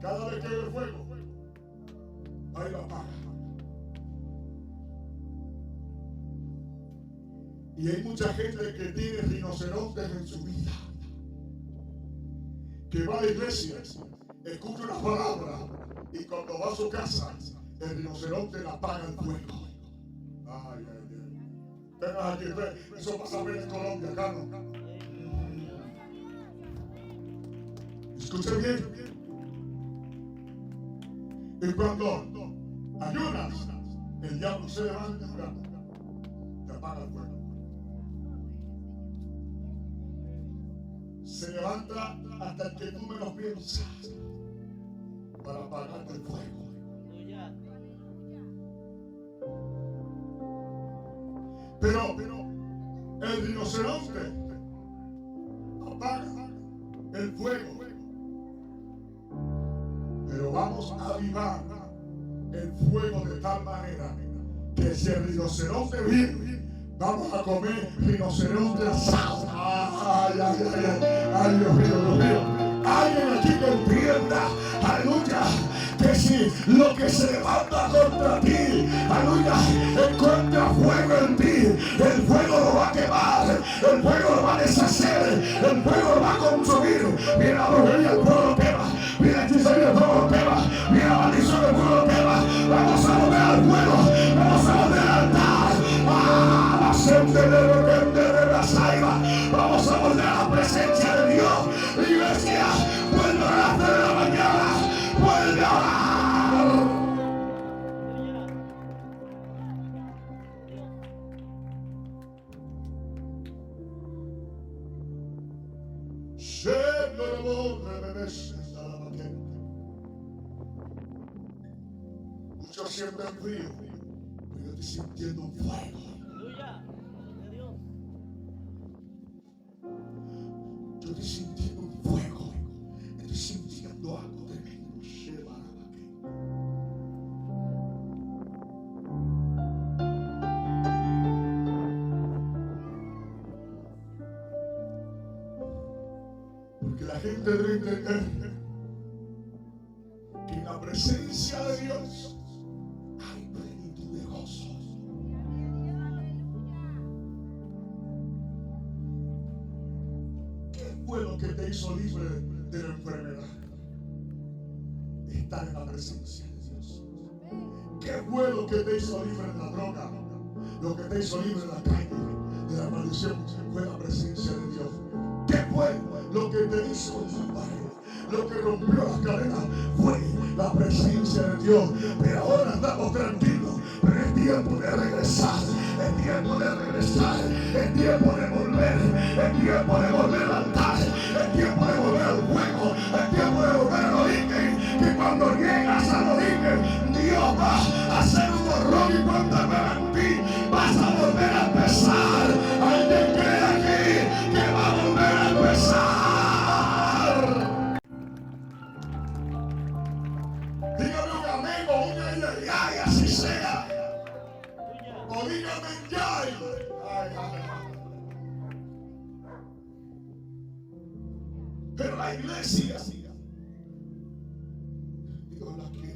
Speaker 1: Cada vez que ve el fuego, ahí lo apaga. Y hay mucha gente que tiene rinocerontes en su vida, que va a la iglesia, escucha una palabra y cuando va a su casa, el rinoceronte le apaga el fuego. Ay, ay, ay. Venga aquí, eso pasa bien en Colombia, acá no. Escuche bien. Y cuando ayunas, el diablo se levanta jurando, te apaga el fuego. Se levanta hasta el que tú menos piensas para apagarte el fuego. Pero el rinoceronte apaga el fuego. Pero vamos a avivar el fuego de tal manera que si el rinoceronte viene, vamos a comer rinoceronte asado. Ay, ay, ay, ay, ay, Dios mío, Dios mío. Alguien aquí que entienda, aleluya, que si lo que se levanta contra ti, aleluya, encuentra fuego en ti, el fuego lo va a quemar, el fuego lo va a deshacer, el fuego lo va a consumir. Mira la brujería, el fuego lo quema. Mira la hechicería, el fuego lo quema. Mira la maldición, el fuego lo quema. Vamos a volver al fuego, vamos a volver al altar. Vamos a volver a la presencia de Dios. Iglesia, vuelve a las 3 de la mañana, vuelve a orar. Muchos sienten frío, pero yo estoy sintiendo un fuego. Yo estoy sintiendo un fuego. Estoy sintiendo algo tremendo. Porque la gente debe entender que en la presencia de Dios hay plenitud de gozo. ¿Qué fue lo que te hizo libre de la enfermedad? Estar en la presencia de Dios. ¿Qué fue lo que te hizo libre de la droga? Lo que te hizo libre de la calle, de la maldición, fue la presencia de Dios. ¿Qué fue lo que te hizo libre? Lo que rompió las cadenas fue la presencia de Dios. Pero ahora andamos tranquilos. Pero es tiempo de regresar. Es tiempo de regresar. Es tiempo de volver. Es tiempo de volver al altar. Es tiempo de volver al fuego. Es tiempo de volver al origen. Que cuando llegas al origen, Dios va a hacer un borrón y cuando vea en ti, vas a volver a empezar. Alguien cree aquí que va a volver a empezar. Ay, así sea. O dígame ya. Pero la iglesia Dios la quiere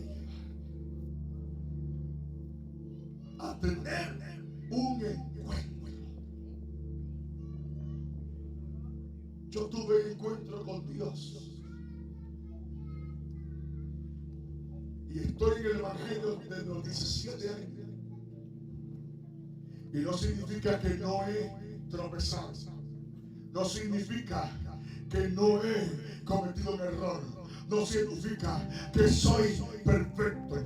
Speaker 1: llevar a tener un encuentro. Yo tuve encuentro con Dios. Y estoy en el evangelio de los 17 años. Y no significa que no he tropezado. No significa que no he cometido un error. No significa que soy perfecto.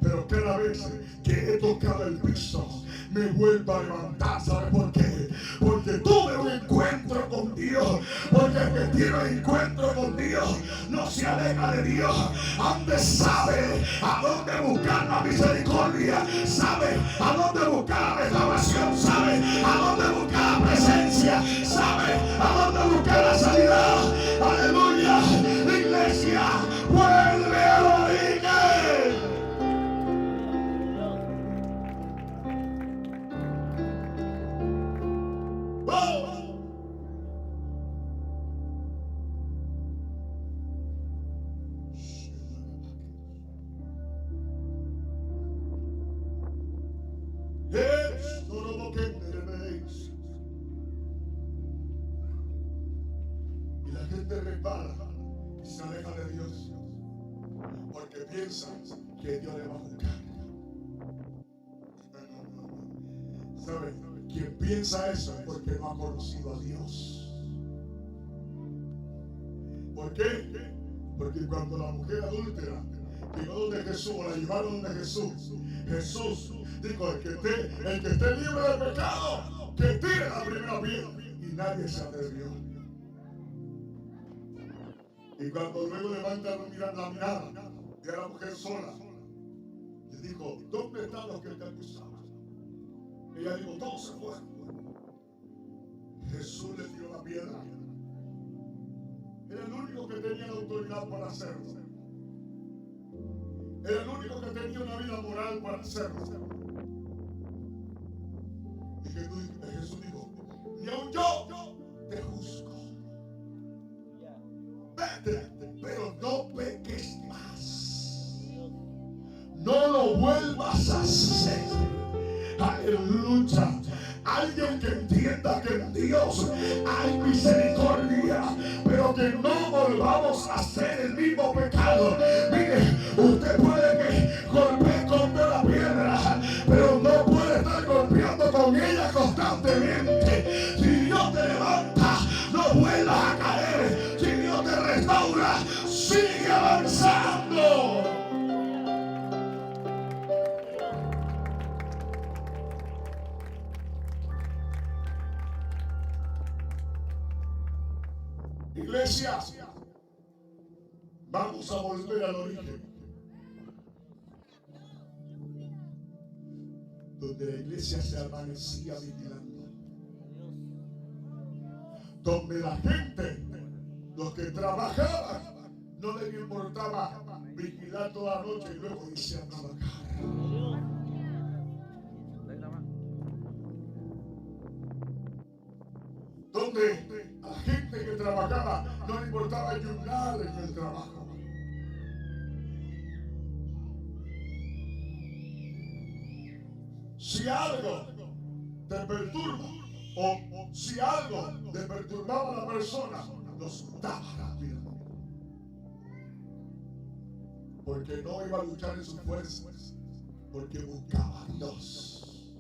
Speaker 1: Pero cada vez que he tocado el piso, me vuelvo a levantar. ¿Sabes por qué? Porque tuve un encuentro con Dios. Porque el que tiene un encuentro con Dios no se aleja de Dios. Aunque sabe a dónde buscar la misericordia, sabe a dónde buscar la restauración, sabe a dónde buscar la presencia, sabe a dónde buscar la sanidad. Aleluya. Iglesia, vuelve a origen. Y la gente repara y se aleja de Dios porque piensa que Dios le va a buscar. ¿Sabe? Quien piensa eso es porque no ha conocido a Dios. ¿Por qué? Porque cuando la mujer adúltera llegó donde Jesús, o la llevaron donde Jesús, Jesús dijo: el que esté libre de pecado, que tire la primera piedra. Y nadie se atrevió. Y cuando luego levanta la mirada y a la mujer sola, le dijo: ¿dónde están los que te acusaban? Ella dijo: todos se fueron. Jesús le tiró la piedra. Era el único que tenía la autoridad para hacerlo. Era el único que tenía una vida moral para hacerlo. Y Jesús dijo: ni aun yo te juzgo. Vete, pero no peques más. No lo vuelvas a hacer. Aleluya. Alguien que entienda que en Dios hay misericordia, pero que no volvamos a hacer el mismo pecado. Mire, usted puede que golpee contra la piedra, pero no puede estar golpeando con ella constantemente. Si Dios te levanta, no vuelvas a caer. Si Dios te restaura, sigue avanzando. Iglesia, Vamos a volver al origen, donde la iglesia se amanecía vigilando, donde la gente, los que trabajaban, no les importaba vigilar toda la noche y luego irse a trabajar. Donde a la gente que trabajaba no le importaba ayudar en el trabajo. Si algo te perturba o si algo le perturbaba a la persona, lo soltaba rápidamente. Porque no iba a luchar en sus fuerzas, porque buscaba a Dios.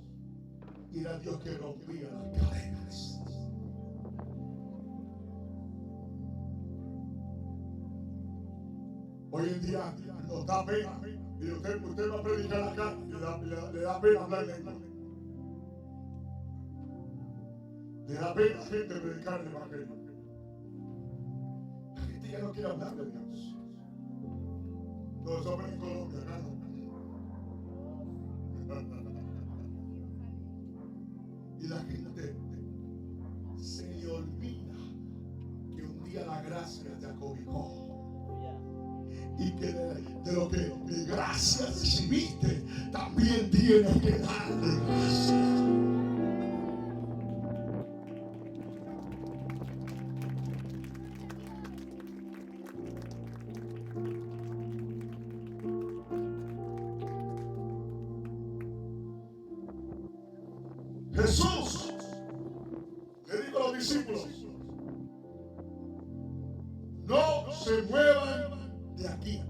Speaker 1: Y era Dios que rompía las cadenas. Hoy en día nos da pena. Y usted va a predicar acá y le da pena hablar lengua. Le da pena a la gente predicar el evangelio. La gente ya no quiere hablar de Dios. Todos somos en Colombia, acá no. Y la gente se le olvida que un día la gracia te acobijó. Y que de lo que de gracia recibiste, también tienes que darle gracia. Jesús le dijo a los discípulos: no se muevan de aquí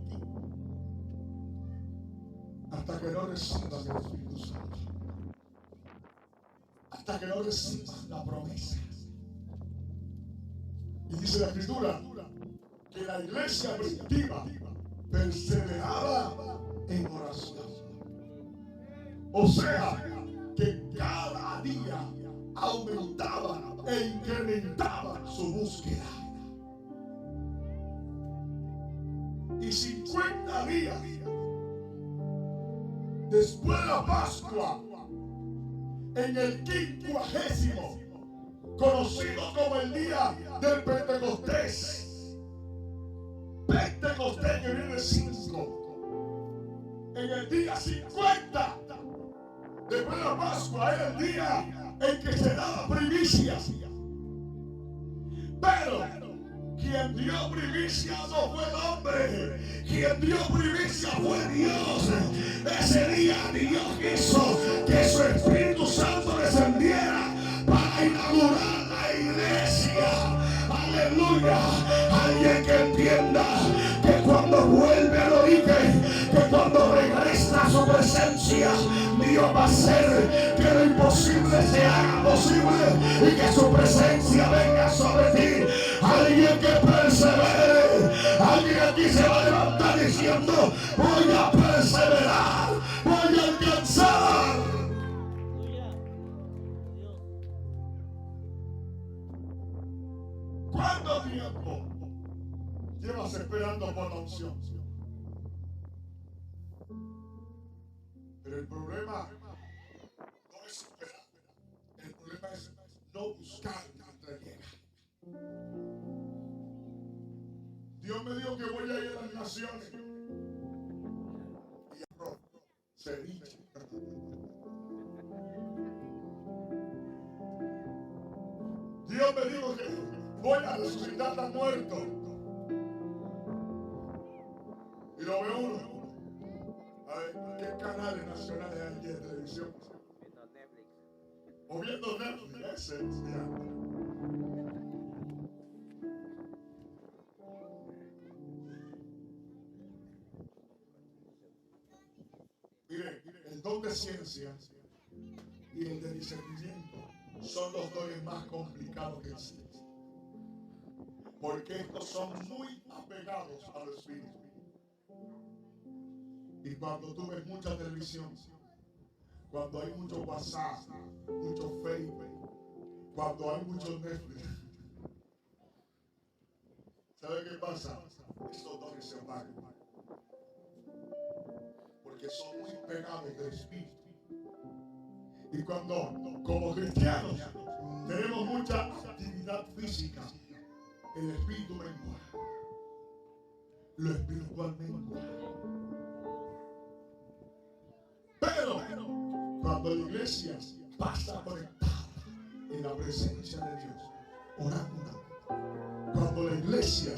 Speaker 1: hasta que no reciban el Espíritu Santo, hasta que no reciban la promesa. Y dice la Escritura que la iglesia primitiva perseveraba en oración. O sea, que cada día aumentaba e incrementaba su búsqueda. Y 50 días después de la Pascua, en el 50º, conocido como el día del Pentecostés. Pentecostés que viene 5. En el día 50, después de la Pascua, era el día en que se daba primicia. Pero quien dio primicia no fue el hombre, quien dio primicia fue Dios. Ese día Dios quiso que su Espíritu Santo descendiera para inaugurar la iglesia. Aleluya. Alguien que entienda que cuando vuelve al origen, que cuando regresa a su presencia, Dios va a hacer que lo imposible se haga posible y que su presencia venga sobre ti. Alguien que persevere, alguien aquí se va a levantar diciendo: voy a perseverar, voy a alcanzar. ¿Cuánto tiempo llevas esperando por la unción? Pero el problema no es esperar, el problema es no buscar mientras llega. Dios me dijo que voy a ir a las naciones. Y arroz, ceviche. Dios me dijo que voy a resucitar a muertos. Y lo veo uno. A ver, ¿qué canales nacionales hay aquí de televisión? O viendo Netflix. Ese es, mira. Mire, el don de ciencia y el de discernimiento son los dones más complicados que existen. Porque estos son muy apegados al Espíritu. Y cuando tú ves mucha televisión, cuando hay mucho WhatsApp, mucho Facebook, cuando hay mucho Netflix, ¿Sabe qué pasa? Estos dones se apagan porque son muy pegados del Espíritu. Y cuando, como cristianos, tenemos mucha actividad física, el Espíritu mengua, lo espiritual mengua. Pero cuando la iglesia pasa conectada en la presencia de Dios, orando, cuando la iglesia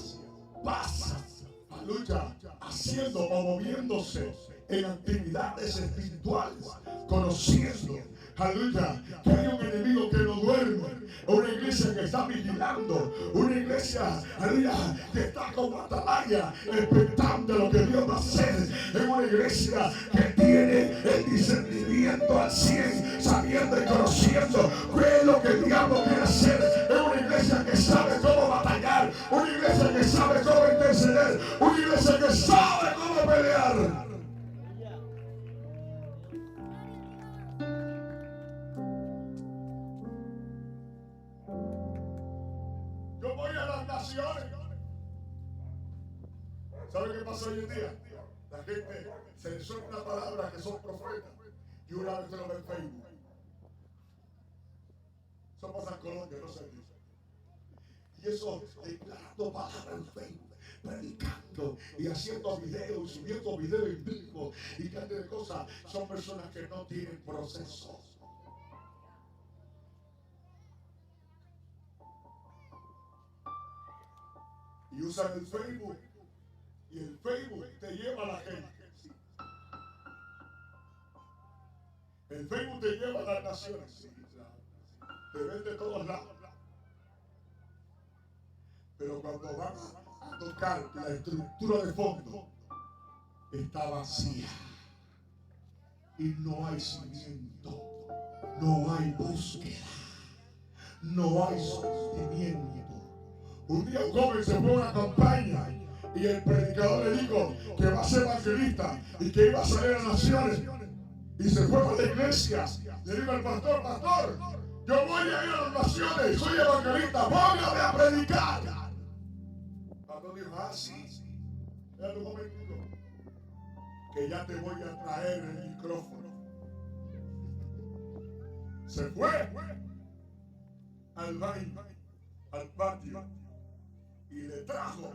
Speaker 1: pasa, aleluya, haciendo o moviéndose en actividades espirituales, conociendo, aleluya, que hay un enemigo que no duerme, una iglesia que está vigilando, una iglesia, aleluya, que está como atalaya, expectante de lo que Dios va a hacer, es una iglesia que tiene el discernimiento al 100, sabiendo y conociendo qué es lo que el diablo quiere hacer, es una iglesia que sabe cómo batallar, una iglesia que sabe cómo interceder, una iglesia que sabe cómo pelear. Yo voy a las naciones. ¿Sabe qué pasa hoy en día? La gente se suelta una palabra que son profetas y una vez se lo ve en Facebook. Eso pasa en Colombia, no sé. Y eso declarando palabras en Facebook, predicando y haciendo videos, subiendo videos en vivo y cantidad de cosas. Son personas que no tienen procesos. Y usan el Facebook. Y el Facebook te lleva a la gente. El Facebook te lleva a las naciones. Te ven de todos lados. Pero cuando van a tocar la estructura de fondo, está vacía. Y no hay cimiento. No hay búsqueda. No hay sostenimiento. Un día un joven se fue a una campaña y el predicador le dijo que va a ser evangelista y que iba a salir a las naciones. Y se fue a la iglesia. Le dijo al pastor, pastor, yo voy a ir a las naciones, soy evangelista, póngame a predicar. El pastor dijo, sí. Espera un momentito, que ya te voy a traer el micrófono. Se fue al baño, al patio, y le trajo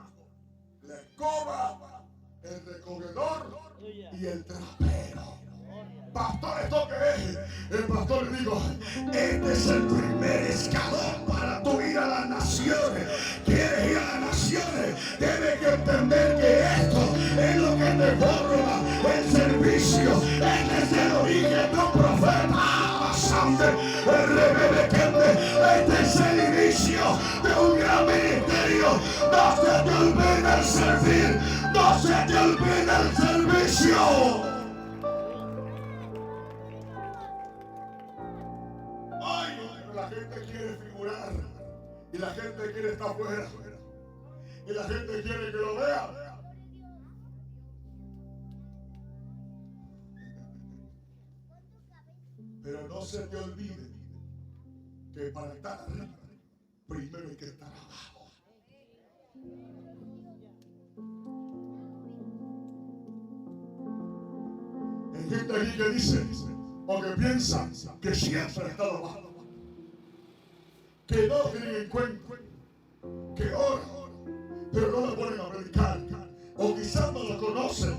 Speaker 1: la escoba, el recogedor y el trapero. Pastor, ¿esto qué es? El pastor le dijo, este es el primer escalón para tu ir a las naciones. ¿Quieres ir a las naciones? Tienes que entender que esto es lo que te forma el servicio. Este es el origen de un profeta bastante. Este es el inicio de un gran ministerio. No se te olvide el servir. No se te olvide el servicio. La gente quiere figurar y la gente quiere estar afuera y la gente quiere que lo vea. Pero no se te olvide que para estar arriba primero hay que estar abajo. Hay gente aquí que dice o que piensa que siempre ha estado abajo, que no tienen en cuenta, que oran, pero no lo ponen a predicar, o quizás no lo conocen.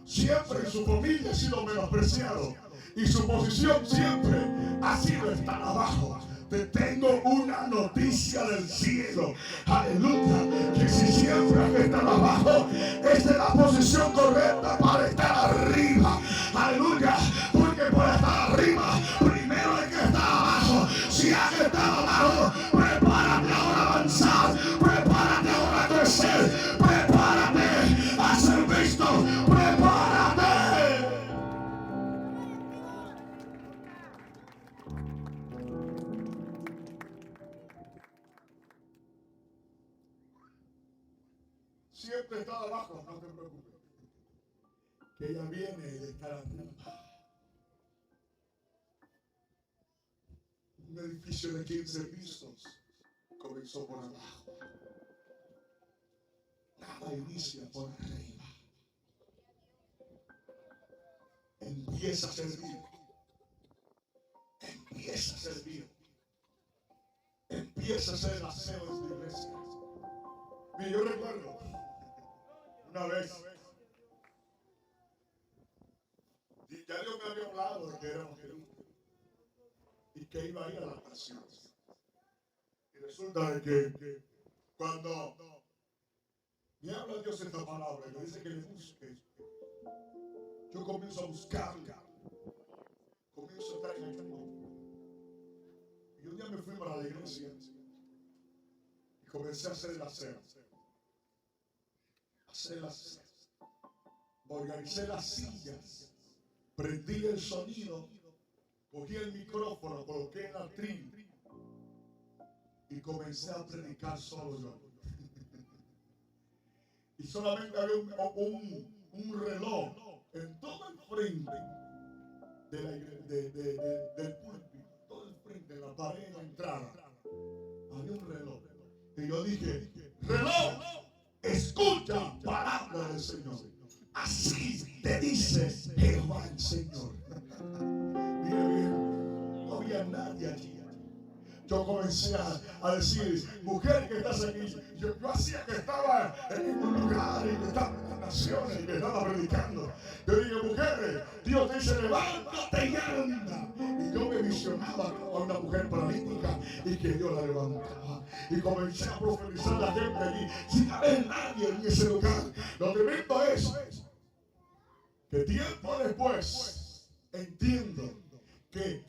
Speaker 1: Siempre en su familia ha sido menospreciado y su posición siempre ha sido estar abajo. Te tengo una noticia del cielo, aleluya, que si siempre has estado abajo, esta es la posición correcta para estar arriba, aleluya, porque por estar arriba primero hay que estar abajo. Si has estado abajo, prepárate ahora a avanzar, prepárate ahora a crecer, prepárate a ser visto, prepárate. Siempre está abajo, no te preocupes, que ya viene el estar arriba. Un edificio de 15 pisos comenzó por abajo. nada inicia por arriba. Empieza a servir. Empieza a servir. Empieza a hacer aseo en esta iglesia. Mira, yo recuerdo una vez, ya Dios me había hablado de que era evangelista y que iba a ir a las naciones. Y resulta de que cuando me habla Dios esta palabra y me dice que le busque, yo comienzo a buscarla, comienzo a estar en el mundo. Y un día me fui para la iglesia y comencé a hacer el aseo. Organicé las sillas, prendí el sonido, cogí el micrófono, coloqué el atril y comencé a predicar solo yo. Y solamente había un reloj en todo el frente del púlpito, todo el frente, en la pared de la entrada. Había un reloj. Y yo dije, reloj, escucha palabra del Señor. Así te dice Jehová el Señor. Mire bien, no había nadie allí. Yo comencé a decir, mujer que estás aquí, yo hacía que estaba en un lugar y que estaba en las naciones y que estaba predicando. Yo dije, mujeres, Dios dice, levántate y anda. Y yo me visionaba a una mujer paralítica y que Dios la levantaba. Y comencé a profetizar a la gente allí, sin haber nadie en ese lugar. Lo tremendo es que tiempo después entiendo que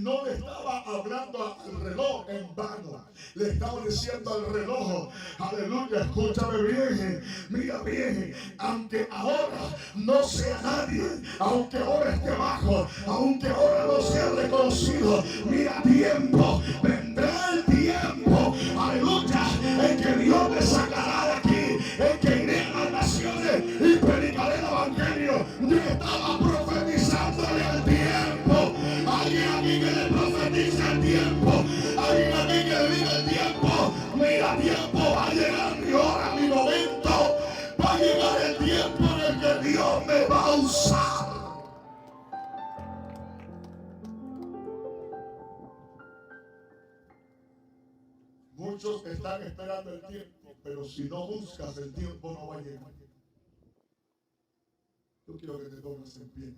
Speaker 1: no le estaba hablando al reloj en vano. Le estaba diciendo al reloj, aleluya, escúchame bien, mira bien, aunque ahora no sea nadie, aunque ahora esté bajo, aunque ahora no sea reconocido, mira, tiempo, vendrá el tiempo, aleluya, en que Dios me sacará de aquí, en que iré a las naciones y predicaré el evangelio. Yo estaba profetizándole al tiempo. Alguien aquí que le profetice el tiempo, alguien aquí que le diga el tiempo, mira, tiempo va a llegar, mi hora, mi momento, va a llegar el tiempo en el que Dios me va a usar. Muchos están esperando el tiempo, pero si no buscas, el tiempo no va a llegar. Yo quiero que te pongas en pie.